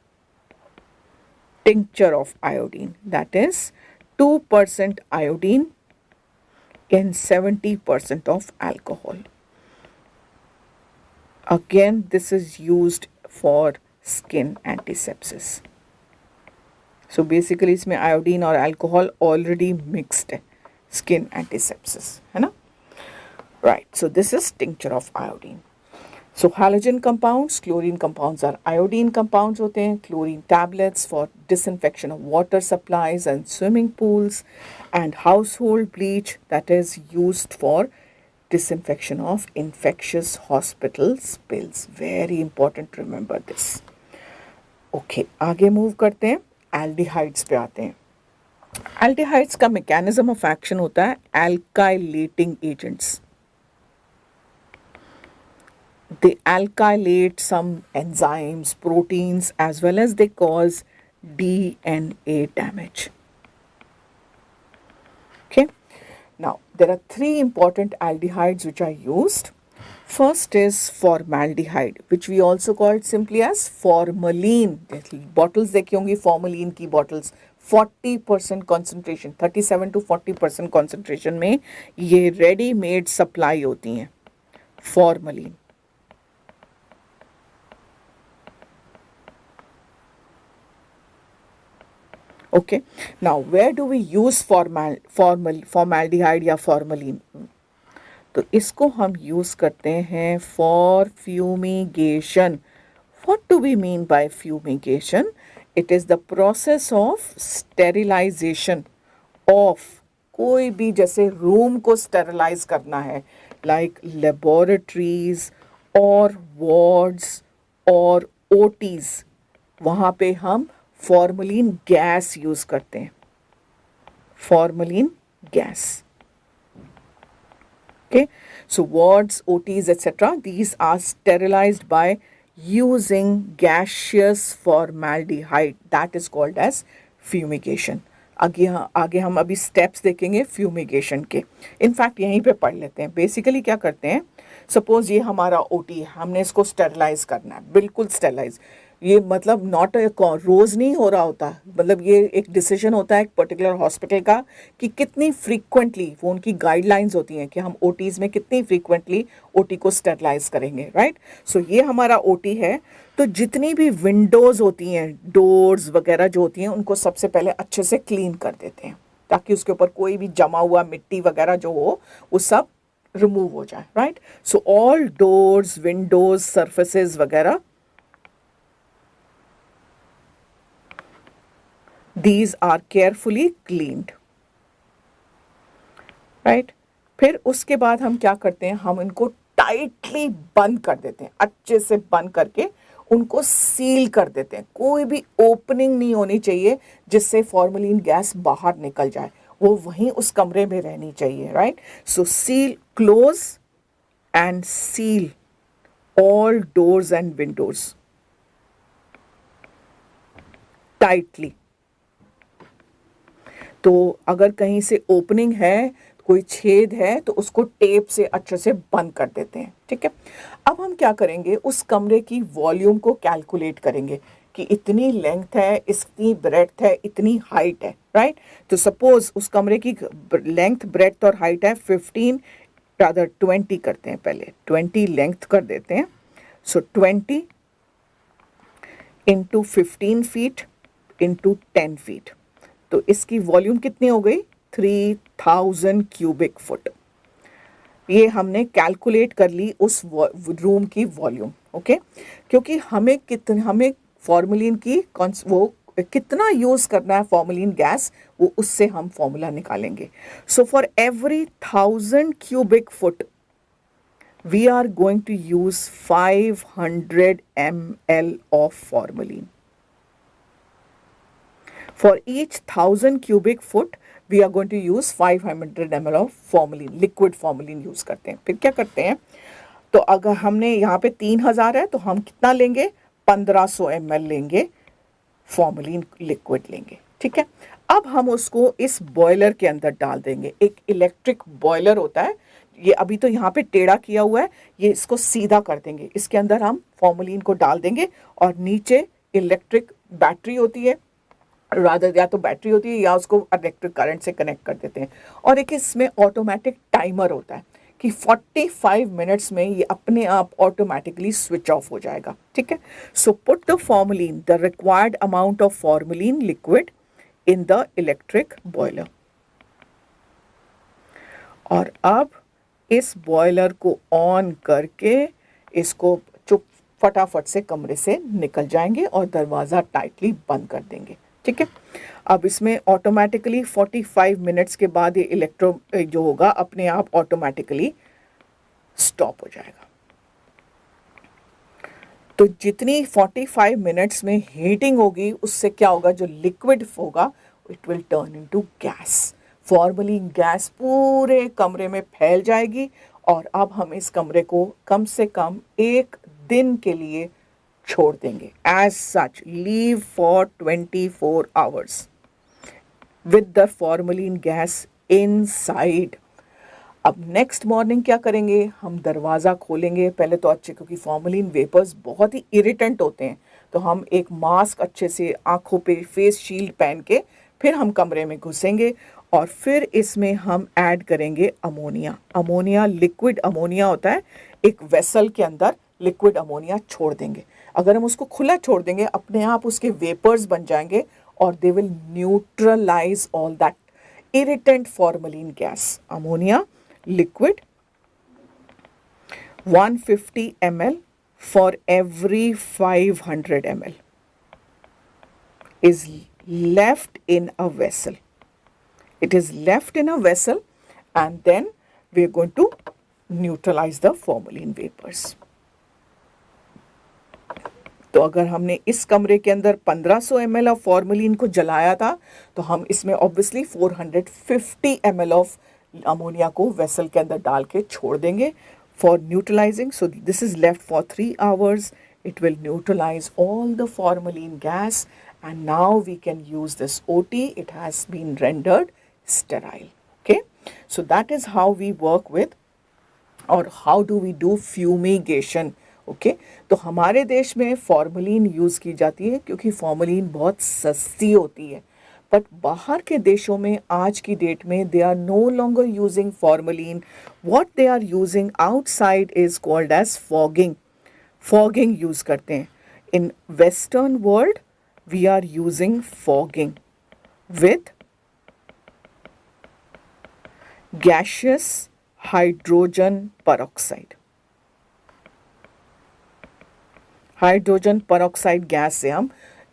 [SPEAKER 1] Tincture of iodine, that is 2% iodine in 70% of alcohol. Again, this is used for skin antisepsis. So basically इसमें iodine और alcohol already mixed है, skin antisepsis, है ना. Right, so this is tincture of iodine. So halogen compounds, chlorine compounds are iodine compounds होते हैं. Chlorine tablets for disinfection of water supplies and swimming pools, and household bleach that is used for disinfection of infectious hospital spills. Very important to remember this. Okay, आगे move करते हैं, aldehydes पे आते हैं. Aldehydes का mechanism of action होता है alkylating agents. They alkylate some enzymes, proteins, as well as they cause DNA damage. Okay. Now, there are 3 important aldehydes which are used. First is formaldehyde, which we also call simply as formalin. Bottles देखी होंगी formalin की bottles. 40% concentration, 37 to 40% concentration में ये ready made supply होती हैं, formalin. Okay, now where do we use formaldehyde या formalin? तो इसको हम यूज़ करते हैं for fumigation. What do we mean by fumigation? It is the process of sterilization of कोई भी, जैसे रूम को स्टेरिलाइज करना है, like laboratories और wards और OTs, वहाँ पे हम फॉर्मलिन गैस यूज़ करते हैं, formalin gas. Okay, so wards, OTs, etc. These are sterilized by using gaseous formaldehyde. That is called as fumigation. आगे हम अभी स्टेप्स देखेंगे फ्यूमिगेशन के. इनफैक्ट यहीं पे पढ़ लेते हैं. बेसिकली क्या करते हैं, सपोज ये हमारा ओटी है, हमने इसको स्टेरिलाइज करना है, बिल्कुल स्टेरिलाइज. ये मतलब नॉट रोज़ नहीं हो रहा होता, मतलब ये एक डिसीजन होता है एक पर्टिकुलर हॉस्पिटल का कि कितनी फ्रीक्वेंटली, वो उनकी गाइडलाइंस होती हैं कि हम ओटीज़ में कितनी फ्रीक्वेंटली ओटी को स्टेरिलाइज करेंगे, राइट. सो ये हमारा ओटी है, तो जितनी भी विंडोज़ होती हैं, डोर्स वगैरह जो होती हैं, उनको सबसे पहले अच्छे से क्लीन कर देते हैं ताकि उसके ऊपर कोई भी जमा हुआ मिट्टी वगैरह जो हो वो सब रिमूव हो जाए, right. So all doors, Windows, surfaces वगैरह, these are carefully cleaned, right. फिर उसके बाद हम क्या करते हैं, हम इनको टाइटली बंद कर देते हैं, अच्छे से बंद करके उनको सील कर देते हैं. कोई भी ओपनिंग नहीं होनी चाहिए जिससे फॉर्मलिन गैस बाहर निकल जाए, वो वहीं उस कमरे में रहनी चाहिए, right. So seal, close and seal all doors and Windows tightly. तो अगर कहीं से ओपनिंग है, कोई छेद है, तो उसको टेप से अच्छे से बंद कर देते हैं, ठीक है. अब हम क्या करेंगे, उस कमरे की वॉल्यूम को कैलकुलेट करेंगे कि इतनी लेंथ है, इतनी ब्रेड्थ है, इतनी हाइट है, राइट. तो सपोज उस कमरे की लेंथ, ब्रेड्थ और हाइट है 15, रादर 20 करते हैं, पहले 20 लेंथ कर देते हैं. सो 20 इंटू 15 फीट इंटू 10 फीट, तो इसकी वॉल्यूम कितनी हो गई, 3000 क्यूबिक फुट. ये हमने कैलकुलेट कर ली उस रूम की वॉल्यूम, ओके. क्योंकि हमें फॉर्मलिन की वो कितना यूज़ करना है फॉर्मलिन गैस, वो उससे हम फॉर्मूला निकालेंगे. So for every 1000 cubic foot we are going to use 500 ml of formalin. For each 1000 cubic foot, we are going to use 500 ml of formalin, liquid formalin use करते हैं. फिर क्या करते हैं, तो अगर हमने यहाँ पे 3000 है तो हम कितना लेंगे, 1500 ml लेंगे, फॉर्मलिन लिक्विड लेंगे, ठीक है. अब हम उसको इस बॉयलर के अंदर डाल देंगे. एक इलेक्ट्रिक बॉयलर होता है, ये अभी तो यहाँ पे टेढ़ा किया हुआ है, ये इसको सीधा कर देंगे. इसके अंदर हम फॉर्मलिन को डाल देंगे और नीचे इलेक्ट्रिक बैटरी होती है, रादर या तो बैटरी होती है या उसको इलेक्ट्रिक करंट से कनेक्ट कर देते हैं. और एक इसमें ऑटोमेटिक टाइमर होता है कि 45 मिनट्स में ये अपने आप ऑटोमेटिकली स्विच ऑफ हो जाएगा, ठीक है. So put the formalin, the required amount of formalin liquid in the electric boiler. और अब इस बॉयलर को ऑन करके इसको चुप फटाफट से कमरे से निकल जाएंगे और दरवाज़ा टाइटली बंद कर देंगे, ठीक है. अब इसमें ऑटोमेटिकली 45 मिनट्स के बाद ये इलेक्ट्रो जो होगा अपने आप ऑटोमेटिकली स्टॉप हो जाएगा. तो जितनी 45 मिनट्स में हीटिंग होगी उससे क्या होगा, जो लिक्विड होगा it will turn into gas. Formalin gas पूरे कमरे में फैल जाएगी और अब हम इस कमरे को कम से कम 1 दिन के लिए छोड़ देंगे. As such leave for 24 hours with the formalin gas inside. अब नेक्स्ट मॉर्निंग क्या करेंगे, हम दरवाज़ा खोलेंगे पहले तो अच्छे, क्योंकि फॉर्मलिन वेपर्स बहुत ही इरिटेंट होते हैं, तो हम एक मास्क अच्छे से आँखों पे फेस शील्ड पहन के फिर हम कमरे में घुसेंगे और फिर इसमें हम ऐड करेंगे अमोनिया. अमोनिया लिक्विड अमोनिया होता है, एक वेसल के अंदर लिक्विड अमोनिया छोड़ देंगे. अगर हम उसको खुला छोड़ देंगे अपने आप उसके वेपर्स बन जाएंगे or they will neutralize all that irritant formalin gas. Ammonia liquid 150 ml for every 500 ml is left in a vessel. It is left in a vessel and then we are going to neutralize the formalin vapors. तो अगर हमने इस कमरे के अंदर 1500 ml of formalin को जलाया था तो हम इसमें ऑब्वियसली 450 ml ऑफ अमोनिया को वेसल के अंदर डाल के छोड़ देंगे for neutralising. So this is left for 3 hours. It will neutralize all the formalin gas and now we can use this OT. It has been rendered sterile. Okay, so that is how we work with or how do we do fumigation. Okay तो हमारे देश में formalin use की जाती है क्योंकि formalin बहुत सस्ती होती है. बट बाहर के देशों में आज की डेट में they are no longer using formalin. What they are using outside is called as fogging. Fogging use करते हैं. In western world we are using fogging with gaseous hydrogen peroxide. Hydrogen peroxide gas से हम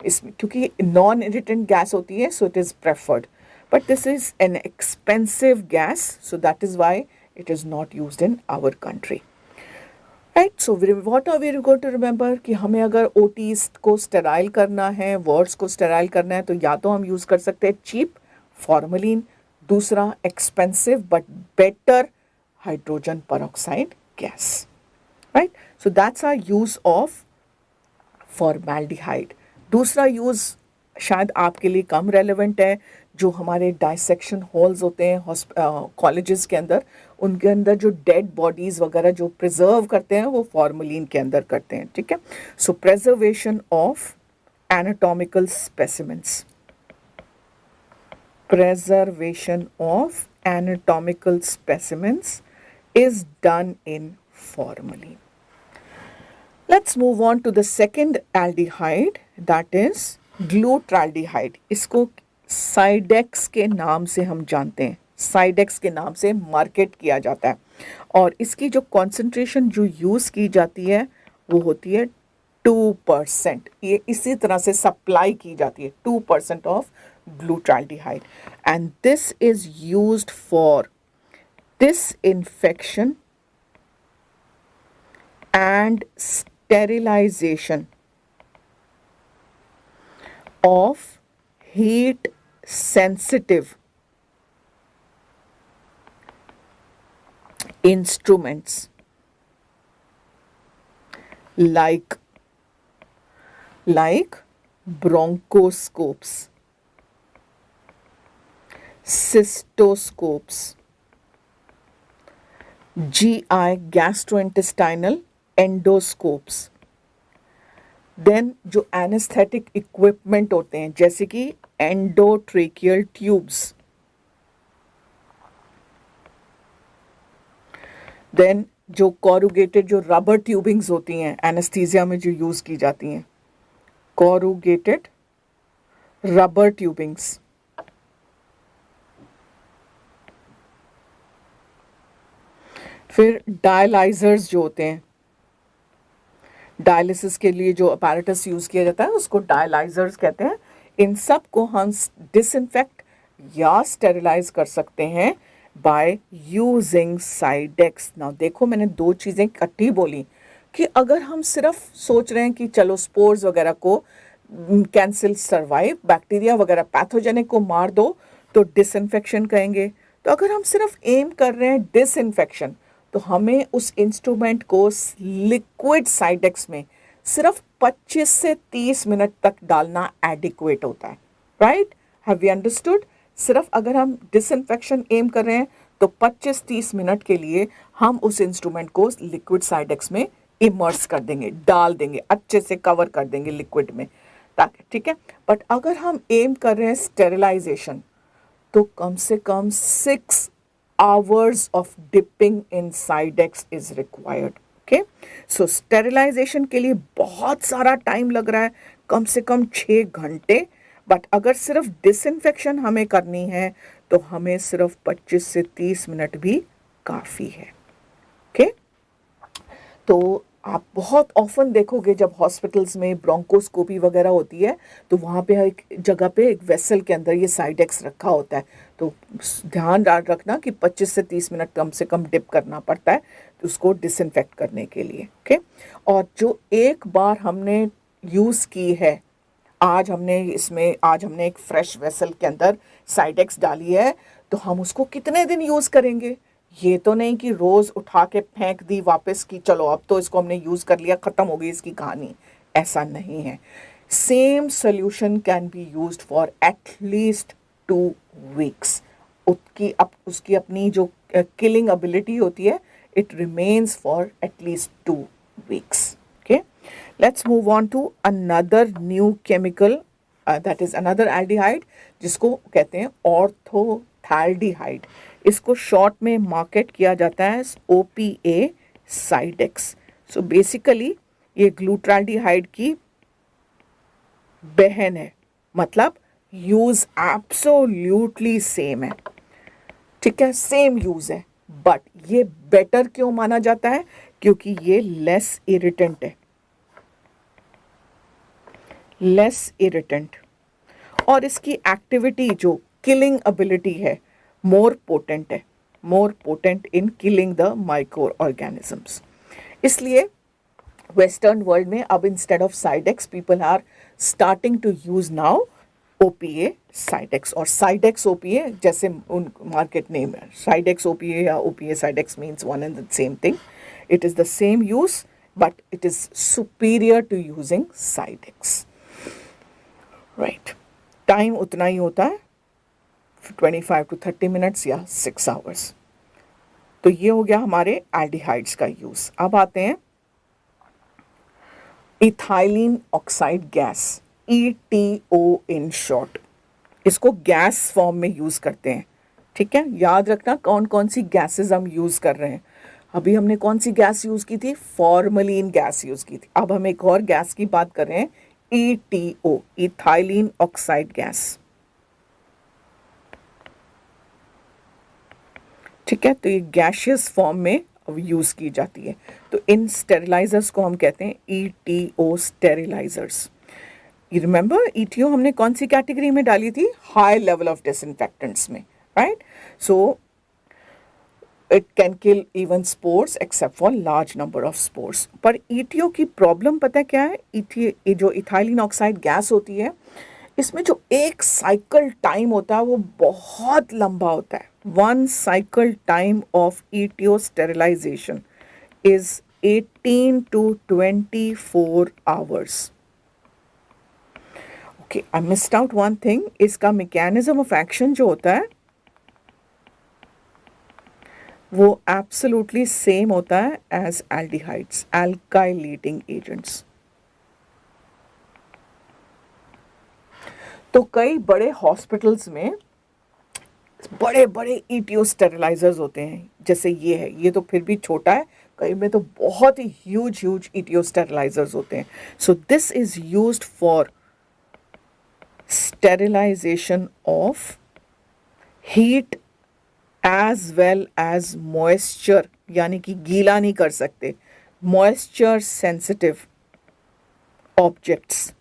[SPEAKER 1] इसमें क्योंकि non irritant gas होती है so it is preferred but this is an expensive gas so that is why it is not used in our country. Right. So what are we going to remember कि हमें अगर OTs को sterile करना है, words को sterile करना है तो या तो हम यूज़ कर सकते हैं चीप फॉर्मलिन, दूसरा expensive but better hydrogen peroxide gas. Right. So that's our use of formaldehyde. दूसरा यूज़ शायद आपके लिए कम रेलेवेंट है. जो हमारे डाइसेक्शन हॉल्स होते हैं कॉलेजेस के अंदर, उनके अंदर जो डेड बॉडीज़ वगैरह जो प्रिजर्व करते हैं वो फॉर्मलिन के अंदर करते हैं. ठीक है. So preservation of anatomical specimens. Preservation of anatomical specimens is done in formalin. Let's move on to the second aldehyde, that is glutaraldehyde. इसको साइडेक्स के नाम से हम जानते हैं. साइडेक्स के नाम से मार्केट किया जाता है और इसकी जो कॉन्सेंट्रेशन जो यूज़ की जाती है वो होती है 2%. ये इसी तरह से सप्लाई की जाती है 2% of glutaraldehyde and this is used for disinfection and sterilization of heat sensitive instruments like bronchoscopes, cystoscopes, GI gastrointestinal endoscopes. Then जो एनेस्थेटिक इक्विपमेंट होते हैं जैसे कि एंडोट्रेकियल ट्यूब्स, देन जो कोरुगेटेड जो रबर ट्यूबिंग्स होती हैं एनेस्थीसिया में जो यूज़ की जाती हैं, कोरुगेटेड रबर ट्यूबिंग्स. फिर डायलाइजर्स जो होते हैं, डायलिसिस के लिए जो अपैरेटस यूज़ किया जाता है उसको डायलाइजर्स कहते हैं. इन सब को हम डिसइंफेक्ट या स्टेरिलाइज कर सकते हैं बाय यूजिंग साइडेक्स. नाउ देखो मैंने दो चीज़ें इकट्ठी बोली कि अगर हम सिर्फ सोच रहे हैं कि चलो स्पोर्स वगैरह को कैंसिल सर्वाइव, बैक्टीरिया वगैरह पैथोजेनिक को मार दो तो डिसइंफेक्शन कहेंगे. तो अगर हम सिर्फ एम कर रहे हैं डिसइंफेक्शन तो हमें उस इंस्ट्रूमेंट को लिक्विड साइडेक्स में सिर्फ 25 से 30 मिनट तक डालना एडिक्वेट होता है. राइट. Have we understood. सिर्फ अगर हम डिसइंफेक्शन एम कर रहे हैं तो 25-30 मिनट के लिए हम उस इंस्ट्रूमेंट को लिक्विड साइडेक्स में इमर्स कर देंगे, डाल देंगे, अच्छे से कवर कर देंगे लिक्विड में ताकि. ठीक है. बट अगर हम एम कर रहे हैं स्टेरिलाइजेशन तो कम से कम 6 hours of dipping in Sidex is required. Okay, so sterilization के लिए बहुत सारा टाइम लग रहा है, कम से कम 6 घंटे. बट अगर सिर्फ डिसइंफेक्शन हमें करनी है तो हमें सिर्फ 25 से 30 मिनट भी काफ़ी है। ओके, तो आप बहुत ऑफन देखोगे जब हॉस्पिटल्स में ब्रोंकोस्कोपी वगैरह होती है तो वहाँ पे एक जगह पे एक वेसल के अंदर ये साइडेक्स रखा होता है, तो ध्यान रखना कि 25 से 30 मिनट कम से कम डिप करना पड़ता है तो उसको डिसइंफेक्ट करने के लिए। ओके, और जो एक बार हमने यूज़ की है, आज हमने एक फ्रेश वेसल के अंदर साइडेक्स डाली है, तो हम उसको कितने दिन यूज़ करेंगे? ये तो नहीं कि रोज़ उठा के फेंक दी वापस कि चलो अब तो इसको हमने यूज़ कर लिया, ख़त्म हो गई इसकी कहानी। ऐसा नहीं है। Same solution can be used for at least 2 weeks. उसकी अपनी जो किलिंग एबिलिटी होती है, it remains for at least 2 weeks. Okay, let's move on to another new chemical, that is another aldehyde, जिसको कहते हैं ऑर्थोथैल्डिहाइड। इसको शॉर्ट में मार्केट किया जाता है OPA साइडेक्स। सो बेसिकली ये ग्लूट्राल्डिहाइड की बहन है, मतलब यूज एब्सोल्यूटली सेम है। ठीक है, सेम यूज है, बट ये बेटर क्यों माना जाता है? क्योंकि ये लेस इरिटेंट है, लेस इरिटेंट, और इसकी एक्टिविटी जो किलिंग एबिलिटी है मोर पोटेंट है, more potent in killing the microorganisms. इसलिए वेस्टर्न वर्ल्ड में अब instead of Cidex people are starting to use now OPA Cidex, और साइडेक्स OPA जैसे उन मार्केट नेम है, साइडेक्स OPA या OPA Cidex means one and the same thing. It is the same use but it is superior to using Cidex. Right, time उतना ही होता है 25 to 30 minutes या 6 आवर्स। तो ये हो गया हमारे एल्डिहाइड्स का यूज़। अब आते हैं ethylene oxide gas, ETO in short. इसको गैस फॉर्म में यूज़ करते हैं। ठीक है, याद रखना कौन कौन सी गैसेस हम यूज़ कर रहे हैं। अभी हमने कौन सी गैस यूज़ की थी? फॉर्मलिन गैस यूज़ की थी। अब हम एक और गैस की बात कर रहे हैं, ETO, इथाइलिन ऑक्साइड गैस। ठीक है, तो ये गैशियस फॉर्म में अब यूज़ की जाती है। तो इन स्टेरिलाइजर्स को हम कहते हैं ETO स्टेरिलाइजर्स। यू रिमेंबर ETO हमने कौन सी कैटेगरी में डाली थी? हाई लेवल ऑफ डिसइंफेक्टेंट्स में, right? So it can kill even spores except for large number of spores. पर ETO की प्रॉब्लम पता है क्या है? ETO जो इथाइलिन ऑक्साइड गैस होती है, इसमें जो एक साइकिल टाइम होता है वो बहुत लंबा होता है। One cycle time of ETO sterilisation is 18 to 24 hours. Okay, I missed out one thing, इसका मैकेनिज्म ऑफ एक्शन जो होता है वो एब्सोल्युटली सेम होता है एज एल्डिहाइड्स, अल्काइलेटिंग एजेंट्स। तो कई बड़े हॉस्पिटल्स में बड़े बड़े ETO स्टेरिलाइजर्स होते हैं, जैसे ये है, ये तो फिर भी छोटा है, कई में तो बहुत ही ह्यूज ETO स्टेरिलाइजर्स होते हैं। So this is used for sterilisation of heat as well as moisture, यानी कि गीला नहीं कर सकते, moisture sensitive objects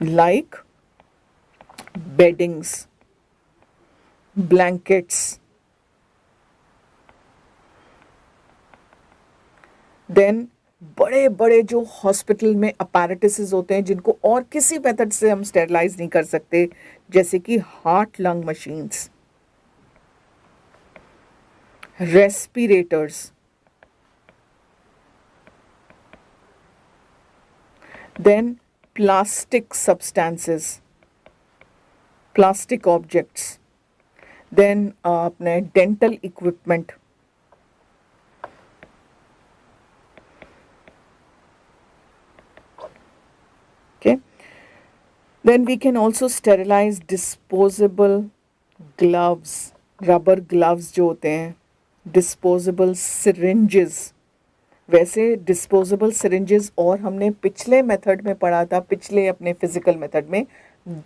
[SPEAKER 1] like beddings, blankets, then बड़े बड़े जो हॉस्पिटल में अपैरेटसेस होते हैं जिनको और किसी मेथड से हम स्टेरिलाइज नहीं कर सकते, जैसे कि heart lung machines, respirators, then plastic substances, plastic objects, then अपने dental equipment, okay, then we can also sterilize disposable gloves, rubber gloves जो होते हैं, disposable syringes, वैसे डिस्पोजेबल सिरिंजेस, और हमने पिछले मेथड में पढ़ा था, पिछले अपने फिजिकल मेथड में,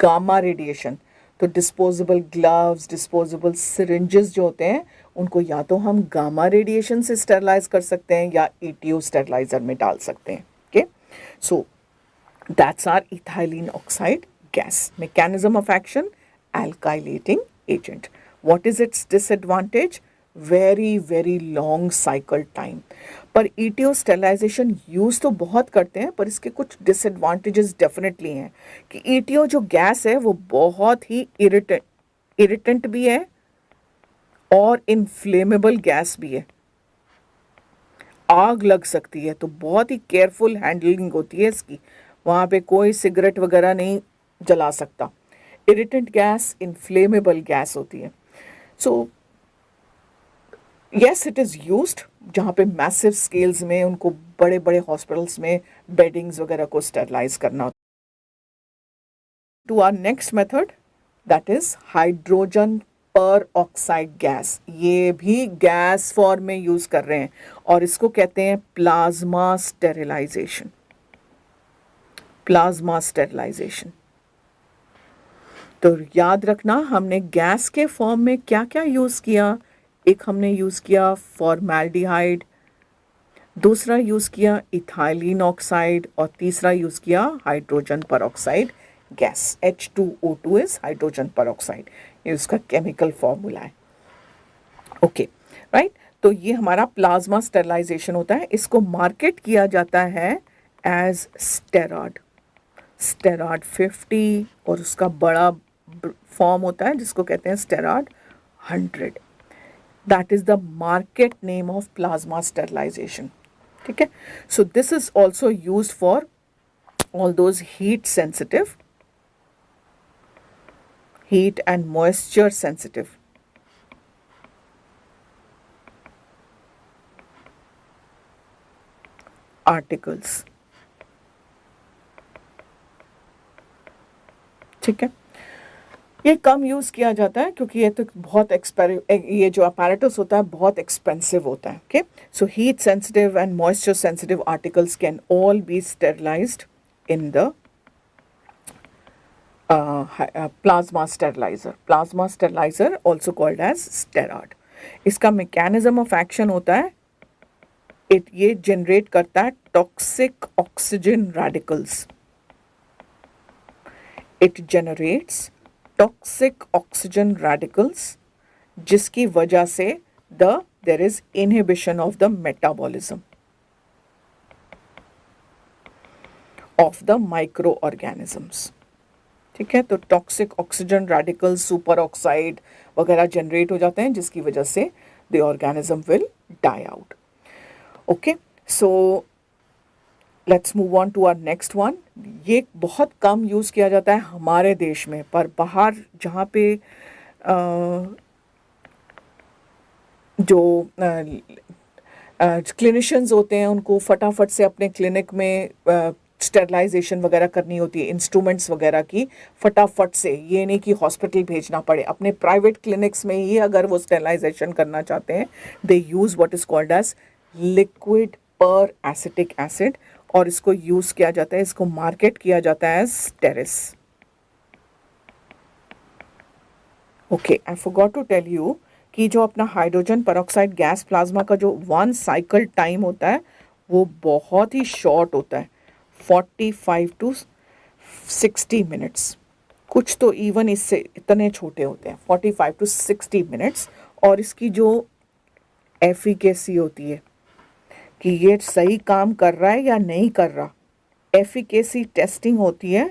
[SPEAKER 1] गामा रेडिएशन। तो डिस्पोजेबल ग्लव्स, डिस्पोजेबल सिरिंजेस जो होते हैं उनको या तो हम गामा रेडिएशन से स्टेरलाइज कर सकते हैं या ईटीओ स्टेरलाइजर में डाल सकते हैं। Okay, so that's are ethylene oxide gas. Mechanism of action, alkylating agent. What is its disadvantage? Very long cycle time. पर ETO स्टेरलाइजेशन यूज़ तो बहुत करते हैं, पर इसके कुछ डिसएडवांटेजेस डेफिनेटली हैं कि ETO जो गैस है वो बहुत ही इरिटेंट भी है और इनफ्लेमेबल गैस भी है, आग लग सकती है, तो बहुत ही केयरफुल हैंडलिंग होती है इसकी। वहाँ पे कोई सिगरेट वगैरह नहीं जला सकता। इरिटेंट गैस इनफ्लेमेबल गैस होती है। So yes, it is used जहाँ पे मैसिव स्केल्स में उनको बड़े बड़े हॉस्पिटल्स में बेडिंग्स वगैरह को स्टेरलाइज करना होता है। To our next method, that is hydrogen peroxide gas. ये भी गैस फॉर्म में यूज कर रहे हैं और इसको कहते हैं प्लाज्मा स्टेरिलाइजेशन। प्लाज्मा स्टेरिलाइजेशन, तो याद रखना हमने गैस के फॉर्म में क्या क्या यूज किया। एक हमने यूज किया फॉर्मेल्डिहाइड, दूसरा यूज किया इथाइलिन ऑक्साइड और तीसरा यूज किया hydrogen peroxide gas. H2O2 is hydrogen peroxide, ये उसका केमिकल फॉर्मूला है। Okay, right. तो ये हमारा प्लाज्मा स्टेरिलाइजेशन होता है। इसको मार्केट किया जाता है एज स्टेरॉड, स्टेरॉड 50, और उसका बड़ा फॉर्म होता है जिसको कहते हैं Sterrad 100। That is the market name of plasma sterilisation. ठीक है, so this is also used for all those heat and moisture sensitive articles. ठीक है, ये कम यूज़ किया जाता है क्योंकि ये तो बहुत ये जो अपैरेटस होता है बहुत एक्सपेंसिव होता है। Okay, so heat sensitive and moisture sensitive articles can all B sterilised in the plasma sterilizer. Plasma sterilizer also called as sterod. इसका mechanism of action होता है, ये generate करता है toxic oxygen radicals. It generates toxic oxygen radicals जिसकी वजह से there is inhibition of the metabolism of the microorganisms. ठीक है, तो toxic oxygen radicals, super oxide वगैरह जनरेट हो जाते हैं जिसकी वजह से the organism will die out. Okay, so let's move on to our next one. ये बहुत कम यूज़ किया जाता है हमारे देश में, पर बाहर जहाँ पे जो क्लिनिशियंस होते हैं उनको फटाफट से अपने क्लिनिक में स्टेरलाइजेशन वगैरह करनी होती है, इंस्ट्रूमेंट्स वगैरह की फटाफट से, ये नहीं कि हॉस्पिटल भेजना पड़े, अपने प्राइवेट क्लिनिक्स में ही अगर वो स्टेरलाइजेशन करना चाहते हैं, they use what is called as liquid peracetic acid, और इसको यूज़ किया जाता है, इसको मार्केट किया जाता है as Steris. Okay, I forgot to tell you कि जो अपना हाइड्रोजन परऑक्साइड गैस प्लाज्मा का जो 1 साइकिल टाइम होता है वो बहुत ही शॉर्ट होता है, 45 to 60 मिनट्स। कुछ तो इवन इससे इतने छोटे होते हैं, 45 to 60 मिनट्स। और इसकी जो एफिकेसी होती है कि ये सही काम कर रहा है या नहीं कर रहा, एफिकेसी टेस्टिंग होती है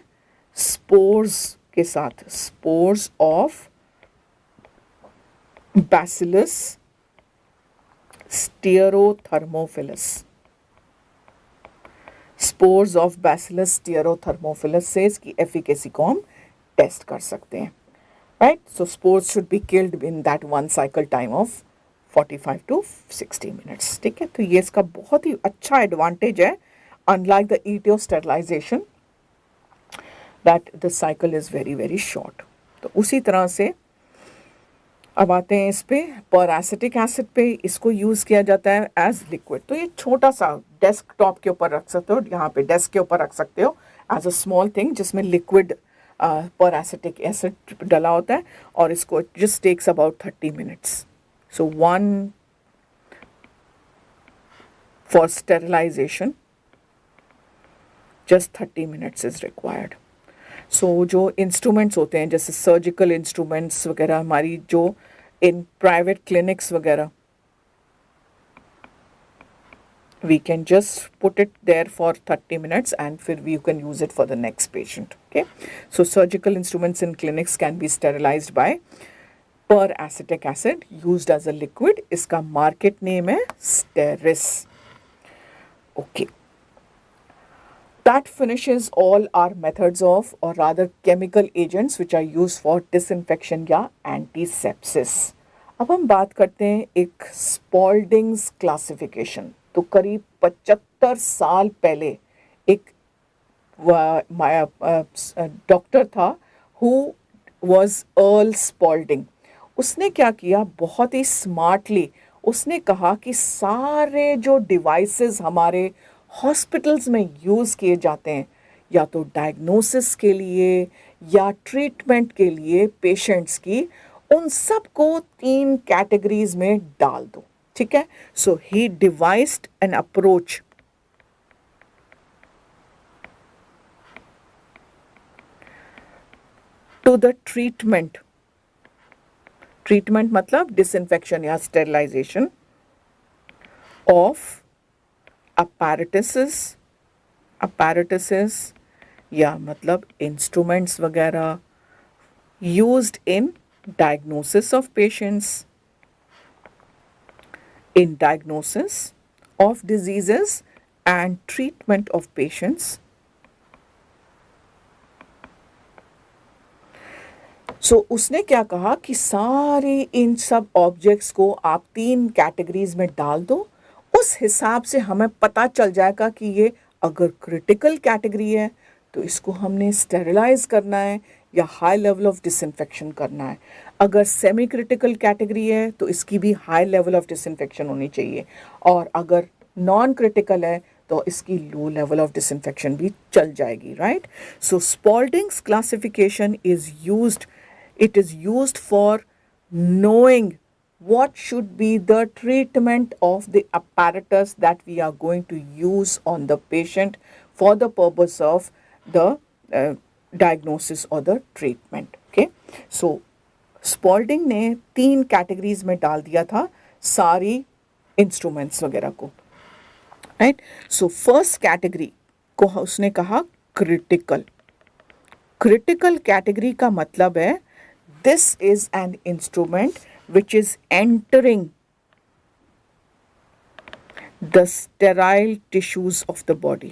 [SPEAKER 1] स्पोर्स के साथ, spores of bacillus stearothermophilus, spores of bacillus stearothermophilus से इसकी एफिकेसी को हम टेस्ट कर सकते हैं, right. So spores should be killed in that 1 cycle time of 45 to 60 minutes. ठीक है, तो ये इसका बहुत ही अच्छा एडवांटेज है, unlike the ETO sterilisation that the cycle is very short. तो उसी तरह से अब आते हैं इस पे परासिटिक एसिड पे, इसको यूज़ किया जाता है एज लिक्विड। तो ये छोटा सा डेस्कटॉप के ऊपर रख सकते हो, यहाँ पे डेस्क के ऊपर रख सकते हो एज अ स्मॉल थिंग, जिसमें लिक्विड परासिटिक एसिड डला होता है, और इसको just takes about 30 minutes. So one for sterilization just 30 minutes is required. So जो इंस्ट्रूमेंट्स होते हैं जैसे सर्जिकल इंस्ट्रूमेंट्स वगैरह, हमारी जो इन प्राइवेट क्लिनिक्स वगैरह, we can just put it there for 30 minutes and फिर you can use it for the next patient. Okay, so surgical instruments in clinics can be sterilized by peracetic acid used as a liquid. इसका market name है Steris. Okay, that finishes all our methods of, or rather chemical agents which are used for disinfection या antisepsis. अब हम बात करते हैं एक स्पॉल्डिंग्स classification. तो करीब 75 साल पहले एक डॉक्टर था हु वाज अर्ल स्पॉल्डिंग। उसने क्या किया, बहुत ही स्मार्टली उसने कहा कि सारे जो डिवाइसेस हमारे हॉस्पिटल्स में यूज़ किए जाते हैं, या तो डायग्नोसिस के लिए या ट्रीटमेंट के लिए पेशेंट्स की, उन सब को 3 कैटेगरीज में डाल दो। ठीक है, so he devised an approach to the treatment मतलब डिसइंफेक्शन या स्टेरिलाइजेशन ऑफ apparatuses या मतलब इंस्ट्रूमेंट्स वगैरह used in diagnosis of patients, in diagnosis of diseases and treatment of patients. So उसने क्या कहा कि सारे इन सब ऑब्जेक्ट्स को आप 3 कैटेगरीज में डाल दो, उस हिसाब से हमें पता चल जाएगा कि ये अगर क्रिटिकल कैटेगरी है तो इसको हमने स्टेरिलाइज करना है या हाई लेवल ऑफ डिसइंफेक्शन करना है। अगर सेमी क्रिटिकल कैटेगरी है तो इसकी भी हाई लेवल ऑफ डिसइंफेक्शन होनी चाहिए, और अगर नॉन क्रिटिकल है तो इसकी लो लेवल ऑफ डिसइंफेक्शन भी चल जाएगी, right. So Spaulding's classification is used, it is used for knowing what should be the treatment of the apparatus that we are going to use on the patient for the purpose of the diagnosis or the treatment. Okay, so Spalding ने 3 categories में डाल दिया था सारी instruments वगैरह को, right. So first category को उसने कहा क्रिटिकल। क्रिटिकल कैटेगरी का मतलब है this is an instrument which is entering the sterile tissues of the body.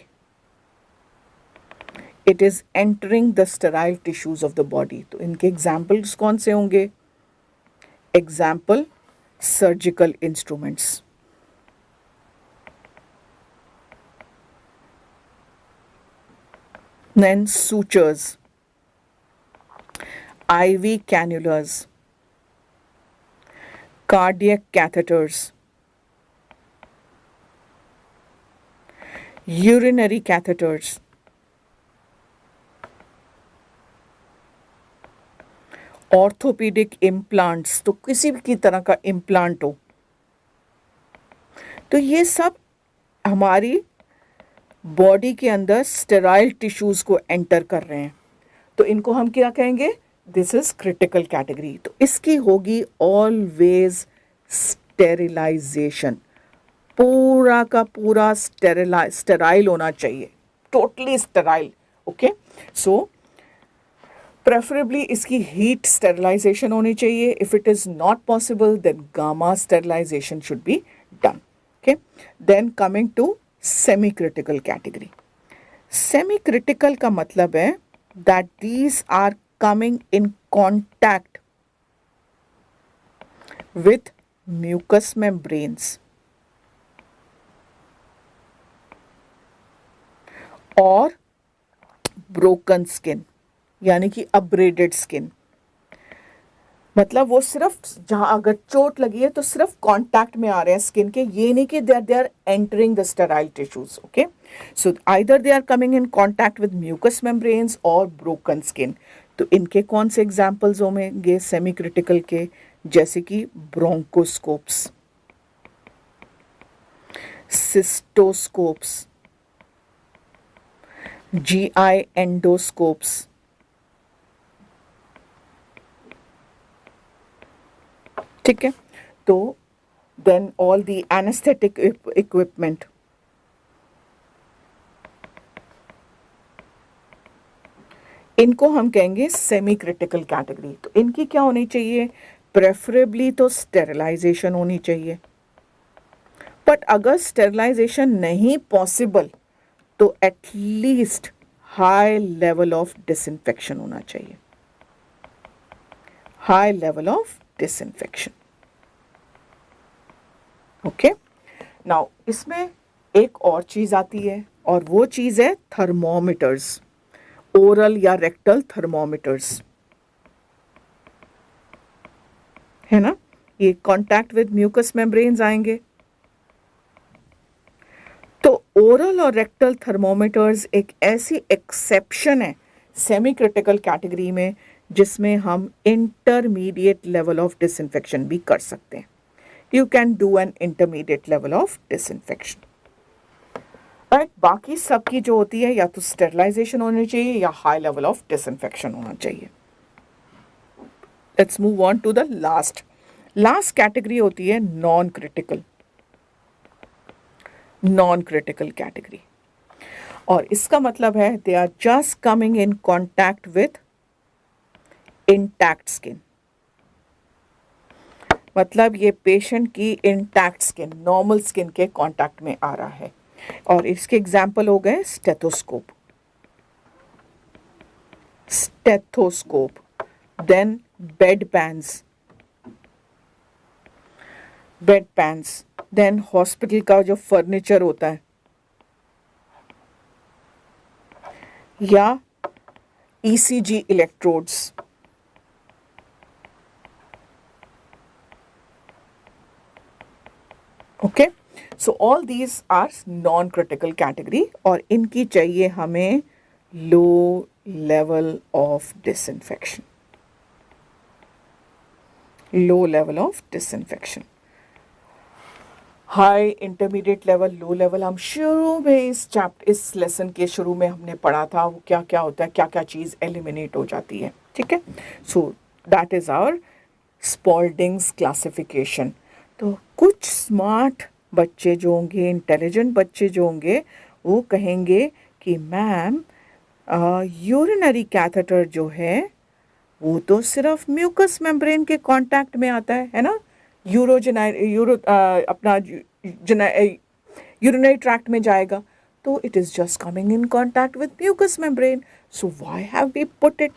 [SPEAKER 1] It is entering the sterile tissues of the body. तो इनके examples कौन से होंगे? Example, surgical instruments. Then sutures, IV cannulas, cardiac catheters, urinary catheters, orthopaedic implants, तो किसी भी की तरह का इम्प्लांट हो, तो ये सब हमारी बॉडी के अंदर स्टेराइल टिश्यूज को एंटर कर रहे हैं, तो इनको हम क्या कहेंगे? This is critical category. तो इसकी होगी ऑलवेज स्टेरिलाइजेशन, पूरा का पूरा स्टेराइल होना चाहिए, totally sterile. Okay, so preferably इसकी हीट स्टेरिलाइजेशन होनी चाहिए। If it is not possible then gamma sterilisation should be done. Okay, then coming to semi critical category. Semi critical का मतलब है that these are coming in contact with mucous membranes or broken skin, यानी कि abraded skin, मतलब वो सिर्फ जहाँ अगर चोट लगी है तो सिर्फ कांटेक्ट में आ रहे हैं स्किन के, ये नहीं कि they are entering the sterile tissues. Okay, so either they are coming in contact with mucous membranes और ब्रोकन स्किन. तो इनके कौन से एग्जाम्पल्स होंगे सेमी क्रिटिकल के, जैसे कि ब्रोंकोस्कोप्स, सिस्टोस्कोप्स, GI एंडोस्कोप्स. ठीक है, तो then all the anaesthetic equipment. इनको हम कहेंगे सेमी क्रिटिकल कैटेगरी. तो इनकी क्या होनी चाहिए, प्रेफरेबली तो स्टेरिलाइजेशन होनी चाहिए, बट अगर स्टेरिलाइजेशन नहीं पॉसिबल तो at least high level of disinfection होना चाहिए, high level of disinfection. Okay, now इसमें एक और चीज आती है और वो चीज है थर्मोमीटर्स, ओरल या रेक्टल थर्मोमीटर्स, है ना. ये कांटेक्ट विद म्यूकस मेम्ब्रेन्स आएंगे. तो ओरल और रेक्टल थर्मोमीटर्स एक ऐसी एक्सेप्शन है सेमी क्रिटिकल कैटेगरी में जिसमें हम इंटरमीडिएट लेवल ऑफ डिसइंफेक्शन भी कर सकते हैं. You can do an intermediate level of disinfection. Right, बाकी सबकी जो होती है या तो स्टेरिलाइजेशन होनी चाहिए या हाई लेवल ऑफ डिसइंफेक्शन होना चाहिए. Let's move on to the last category होती है non critical. Non critical category, और इसका मतलब है they are just coming in contact with intact skin. मतलब ये पेशेंट की इंटैक्ट स्किन, नॉर्मल स्किन के कांटेक्ट में आ रहा है. और इसके एग्जाम्पल हो गए stethoscope, then bed pans, then hospital का जो फर्नीचर होता है, या ECG electrodes. Okay, so all these are non critical category और इनकी चाहिए हमें low level of disinfection. Low level of disinfection, high, intermediate level, low level. हम शुरू में इस लेसन के शुरू में हमने पढ़ा था वो क्या क्या होता है, क्या क्या चीज़ एलिमिनेट हो जाती है. ठीक है, so that is our Spaulding's classification. तो कुछ स्मार्ट बच्चे जो होंगे, इंटेलिजेंट बच्चे जो होंगे, वो कहेंगे कि मैम यूरिनरी कैथेटर जो है वो तो सिर्फ म्यूकस मेम्ब्रेन के कांटेक्ट में आता है ना. अपना यूरिनरी ट्रैक्ट में जाएगा तो it is just coming in contact with mucous membrane. So why have we put it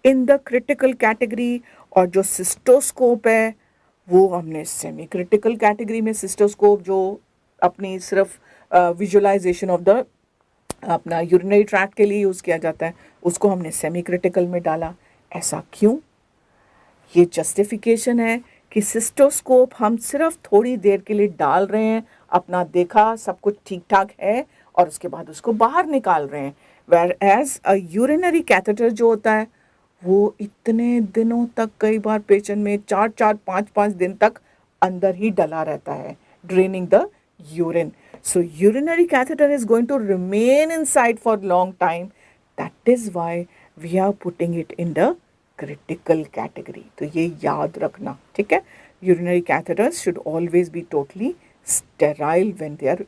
[SPEAKER 1] in the critical category. और जो सिस्टोस्कोप है वो हमने सेमी क्रिटिकल कैटेगरी में, सिस्टोस्कोप जो अपनी सिर्फ विजुअलाइजेशन ऑफ द अपना यूरिनरी ट्रैक्ट के लिए यूज़ किया जाता है, उसको हमने सेमी क्रिटिकल में डाला. ऐसा क्यों? ये जस्टिफिकेशन है कि सिस्टोस्कोप हम सिर्फ थोड़ी देर के लिए डाल रहे हैं, अपना देखा सब कुछ ठीक ठाक है और उसके बाद उसको बाहर निकाल रहे हैं. Whereas a urinary catheter जो होता है वो इतने दिनों तक, कई बार पेशेंट में 4-5 दिन तक अंदर ही डला रहता है, draining the urine. So urinary catheter is going to remain inside for long time. That is why we are putting it in the critical category. तो ये याद रखना, ठीक है. Urinary catheters should always be totally sterile when they are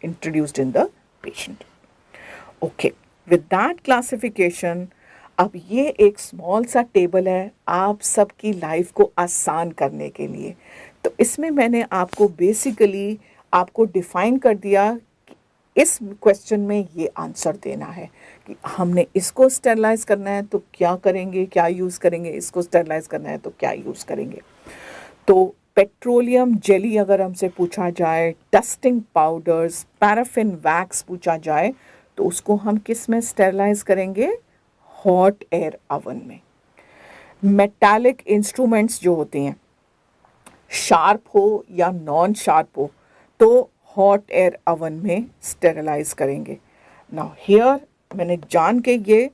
[SPEAKER 1] introduced in the patient. Okay, with that classification, अब ये एक small सा टेबल है आप सबकी लाइफ को आसान करने के लिए. तो इसमें मैंने आपको बेसिकली आपको डिफाइन कर दिया कि इस क्वेश्चन में ये आंसर देना है कि हमने इसको स्टेरलाइज करना है तो क्या करेंगे, क्या यूज़ करेंगे, इसको स्टेरलाइज करना है तो क्या यूज़ करेंगे. तो पेट्रोलियम जेली अगर हमसे पूछा जाए, डस्टिंग पाउडर्स, पैराफिन वैक्स पूछा जाए तो उसको हम किस में स्टेरलाइज करेंगे, हॉट एयर ओवन में. मेटालिक इंस्ट्रूमेंट्स जो होते हैं, शार्प हो या नॉन शार्प हो, तो हॉट एयर ओवन में स्टेरलाइज करेंगे। नाउ हियर मैंने जान के ये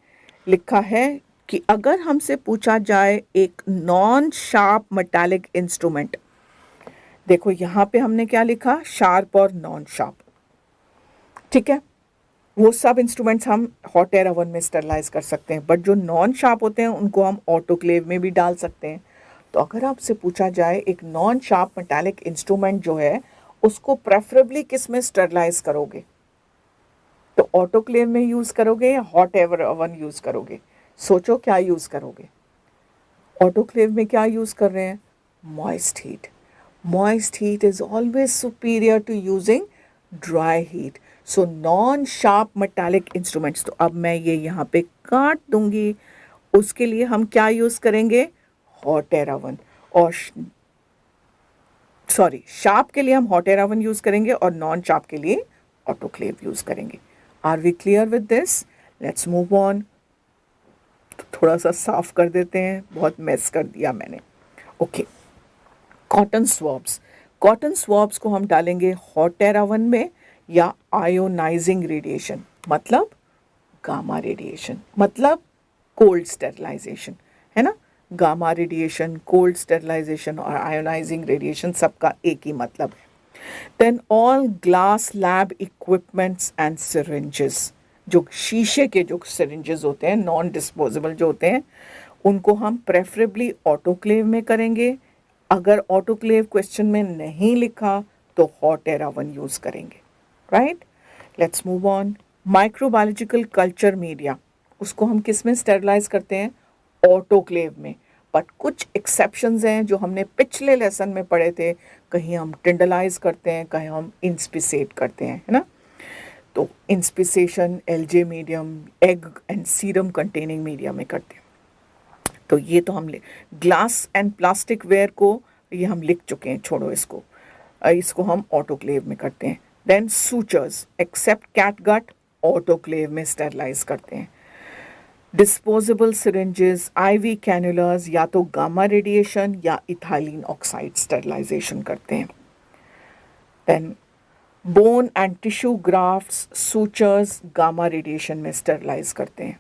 [SPEAKER 1] लिखा है कि अगर हमसे पूछा जाए एक नॉन शार्प मेटालिक इंस्ट्रूमेंट, देखो यहाँ पे हमने क्या लिखा, शार्प और नॉन शार्प, ठीक है, वो सब इंस्ट्रूमेंट्स हम हॉट एयर ओवन में स्टरलाइज कर सकते हैं, बट जो नॉन शार्प होते हैं उनको हम ऑटोक्लेव में भी डाल सकते हैं। तो अगर आपसे पूछा जाए एक नॉन शार्प मेटालिक इंस्ट्रूमेंट जो है उसको प्रेफरेबली किस में स्टरलाइज करोगे, तो ऑटोक्लेव में यूज़ करोगे या हॉट एयर ओवन यूज़ करोगे? सोचो क्या यूज़ करोगे। ऑटोक्लेव में क्या यूज़ कर रहे हैं? Moist heat. Moist heat is always superior to using dry heat. So non-sharp metallic instruments, तो अब मैं ये यहाँ पे काट दूंगी, उसके लिए हम क्या यूज़ करेंगे? Hot air oven. और सॉरी, शार्प के लिए हम हॉट एयर ओवन यूज़ करेंगे और नॉन शार्प के लिए ऑटोक्लेव यूज़ करेंगे। Are we clear with this? Let's move on. थोड़ा सा साफ कर देते हैं, बहुत मेस कर दिया मैंने। Okay, cotton swabs. Cotton swabs को हम डालेंगे हॉट एयर ओवन में या आयोनाइजिंग रेडिएशन, मतलब गामा रेडिएशन, मतलब कोल्ड स्टेरिलाइजेशन, है ना। गामा रेडिएशन, कोल्ड स्टेरिलाइजेशन और आयोनाइजिंग रेडिएशन सबका एक ही मतलब है। Then all glass lab equipments and syringes, जो शीशे के जो सिरिंजेस होते हैं, नॉन डिस्पोजेबल जो होते हैं, उनको हम प्रेफरेबली ऑटोक्लेव में करेंगे। अगर ऑटोक्लेव क्वेश्चन में नहीं लिखा तो हॉट एयर ओवन यूज़ करेंगे, right. Let's move on. Microbiological culture media, उसको हम किस में स्टेरिलाइज करते हैं? ऑटोक्लेव में। बट कुछ एक्सेप्शंस हैं जो हमने पिछले लेसन में पढ़े थे, कहीं हम टिंडलाइज करते हैं, कहीं हम इंस्पिसेट करते हैं, है ना। तो inspissation LJ medium, egg and serum containing media में करते हैं। तो ये तो हम ग्लास एंड प्लास्टिक वेयर को ये हम लिख चुके हैं, छोड़ो इसको। इसको हम ऑटोक्लेव में करते हैं। Then sutures except catgut, autoclave में स्टेरिलाइज करते हैं। डिस्पोजेबल सिरिंजेस, आईवी कैनुलास, या तो गामा रेडिएशन या इथाइलिन ऑक्साइड स्टेरिलाइजेशन करते हैं। Then bone and tissue grafts, sutures gamma radiation में स्टेरिलाइज करते हैं।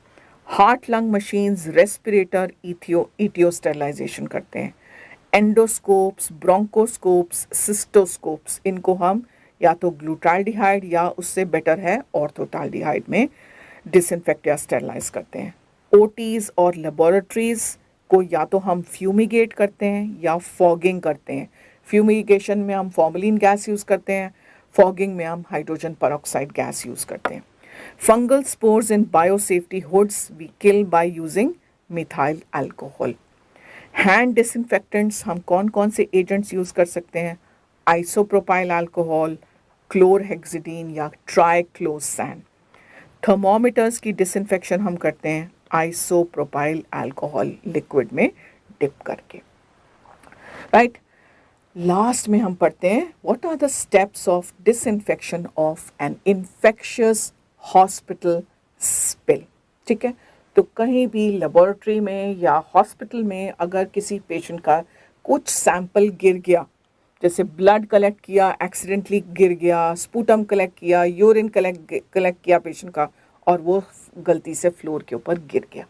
[SPEAKER 1] Heart lung machines, respirator, ETO sterilisation करते हैं। एंडोस्कोप्स, ब्रोंकोस्कोप्स, सिस्टोस्कोप्स, इनको हम या तो ग्लूटाल्डिहाइड या उससे बेटर है ऑर्थोटाल्डिहाइड में डिसइंफेक्ट या स्टेरिलाइज करते हैं। ओटीज और लेबोरेटरीज को या तो हम फ्यूमिगेट करते हैं या फॉगिंग करते हैं। फ्यूमिगेशन में हम फॉर्मलिन गैस यूज़ करते हैं, फॉगिंग में हम हाइड्रोजन पेरोक्साइड गैस यूज़ करते हैं। Fungal spores in biosafety hoods we kill by using methyl alcohol. Hand disinfectants हम कौन कौन से एजेंट्स यूज़ कर सकते हैं? आइसोप्रोपाइल अल्कोहल, क्लोरहेक्सिडीन या ट्राइक्लोसान। थर्मोमीटर्स की डिसइंफेक्शन हम करते हैं आइसोप्रोपाइल अल्कोहल लिक्विड में डिप करके, राइट। लास्ट में हम पढ़ते हैं what are the steps of disinfection of an infectious hospital spill, ठीक है। तो कहीं भी लेबोरेटरी में या हॉस्पिटल में अगर किसी पेशेंट का कुछ सैंपल गिर गया, जैसे ब्लड कलेक्ट किया, एक्सीडेंटली गिर गया, स्पूटम कलेक्ट किया, यूरिन कलेक्ट किया पेशेंट का, और वो गलती से फ्लोर के ऊपर गिर गया,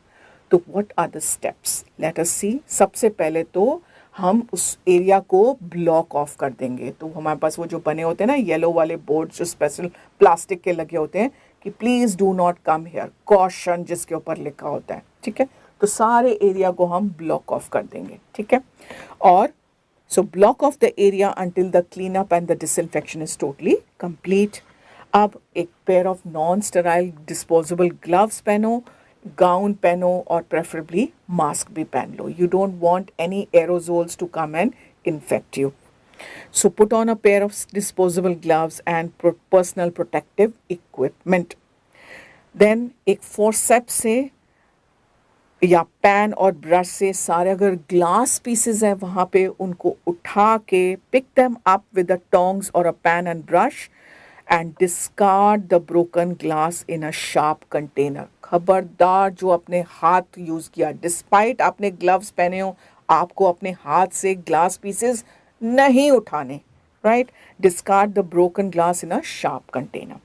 [SPEAKER 1] तो what are the steps? Let us see. सबसे पहले तो हम उस एरिया को ब्लॉक ऑफ कर देंगे। तो हमारे पास वो जो बने होते हैं ना येलो वाले बोर्ड, जो स्पेशल प्लास्टिक के लगे होते हैं कि please do not come here, caution जिसके ऊपर लिखा होता है, ठीक है। तो सारे एरिया को हम ब्लॉक ऑफ कर देंगे, ठीक है। और so block off the area until the clean up and the disinfection is totally complete. अब एक pair of non sterile disposable gloves पहनो, गाउन पहनो और प्रेफरेबली मास्क भी पहन लो। You don't want any aerosols to come and infect you. So put on a pair of disposable gloves and personal protective equipment. Then एक forceps से या pan और ब्रश से सारे अगर ग्लास पीसेस हैं वहाँ पे उनको उठा के pick them up with the tongs or a pan and brush and discard the broken glass in a sharp container. खबरदार जो अपने हाथ यूज किया, डिस्पाइट आपने ग्लव्स पहने हो, आपको अपने हाथ से ग्लास पीसेस नहीं उठाने, right? Discard the broken glass in a sharp container.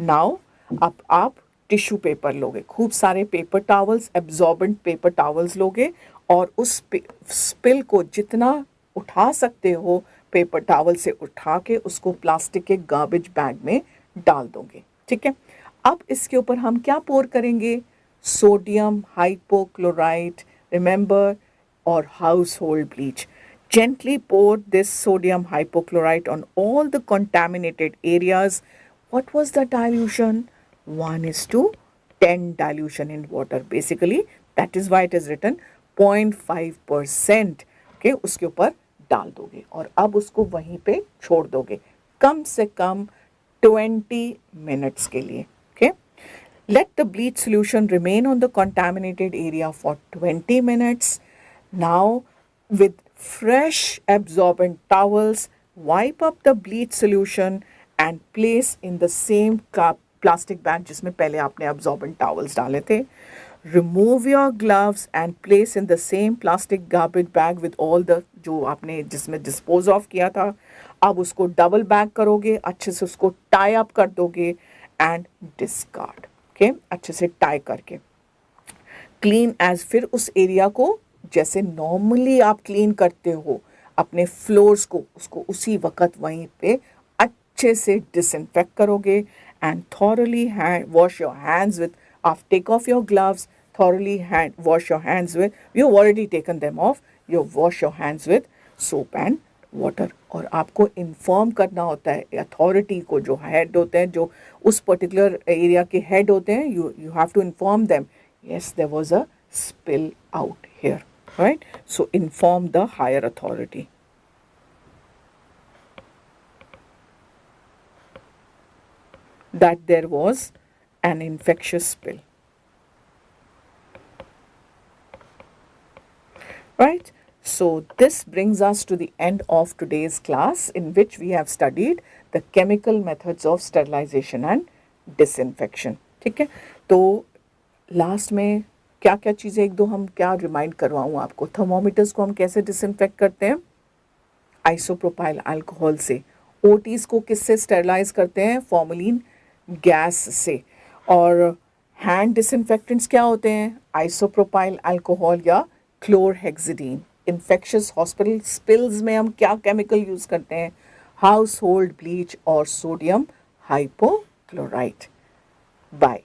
[SPEAKER 1] Now अब आप टिश्यू पेपर लोगे, खूब सारे paper towels, absorbent paper towels लोगे और उस स्पिल को जितना उठा सकते हो पेपर टॉवल से उठा के उसको प्लास्टिक के गार्बेज बैग में डाल दोगे. ठीक है, अब इसके ऊपर हम क्या पोर करेंगे? सोडियम हाइपोक्लोराइट, रिमेंबर, और household bleach. Gently pour this sodium hypochlorite on all the contaminated areas. What was the dilution? 1:10 dilution in water. Basically, that is why it is written 0.5%. Okay, उसके ऊपर डाल दोगे और अब उसको वहीं पे छोड़ दोगे कम से कम 20 minutes के लिए. Okay, let the bleach solution remain on the contaminated area for 20 minutes. Now, with fresh absorbent towels, wipe up the bleach solution and place in the same plastic bag जिसमें पहले आपने absorbent towels डाले थे. Remove your gloves and place in the same plastic garbage bag with all the जो आपने जिसमें dispose of किया था. अब उसको डबल बैग करोगे, अच्छे से उसको टाई अप कर दोगे and discard. Okay, अच्छे से टाई करके क्लीन एज, फिर उस एरिया को जैसे नॉर्मली आप क्लीन करते हो अपने फ्लोर्स को, उसको उसी वक्त वहीं पे अच्छे से डिसइंफेक्ट करोगे and thoroughly wash your hands with, after take off your gloves, thoroughly wash your hands with, you already taken them off, you wash your hands with soap and water. और आपको इन्फॉर्म करना होता है authority को, जो head होते हैं, जो उस पर्टिकुलर एरिया के हेड होते हैं, you have to inform them, yes, there was a spill out here, right? So inform the higher authority. That there was an infectious spill. Right? So this brings us to the end of today's class, in which we have studied the chemical methods of sterilization and disinfection. ठीक है, तो last में क्या क्या चीज़ें एक दो हम क्या रिमाइंड करवाऊँ आपको. थर्मोमीटर्स को हम कैसे डिसइंफेक्ट करते हैं? आइसोप्रोपाइल अल्कोहल से. ओटीज को किससे स्टेरलाइज करते हैं? फॉर्मलिन गैस से. और हैंड डिसइंफेक्टेंट्स क्या होते हैं? आइसोप्रोपाइल अल्कोहल या क्लोरहेक्सिडीन. इन्फेक्शियस हॉस्पिटल स्पिल्स में हम क्या केमिकल यूज़ करते हैं? हाउस होल्ड ब्लीच और सोडियम हाइपोक्लोराइट. बाय.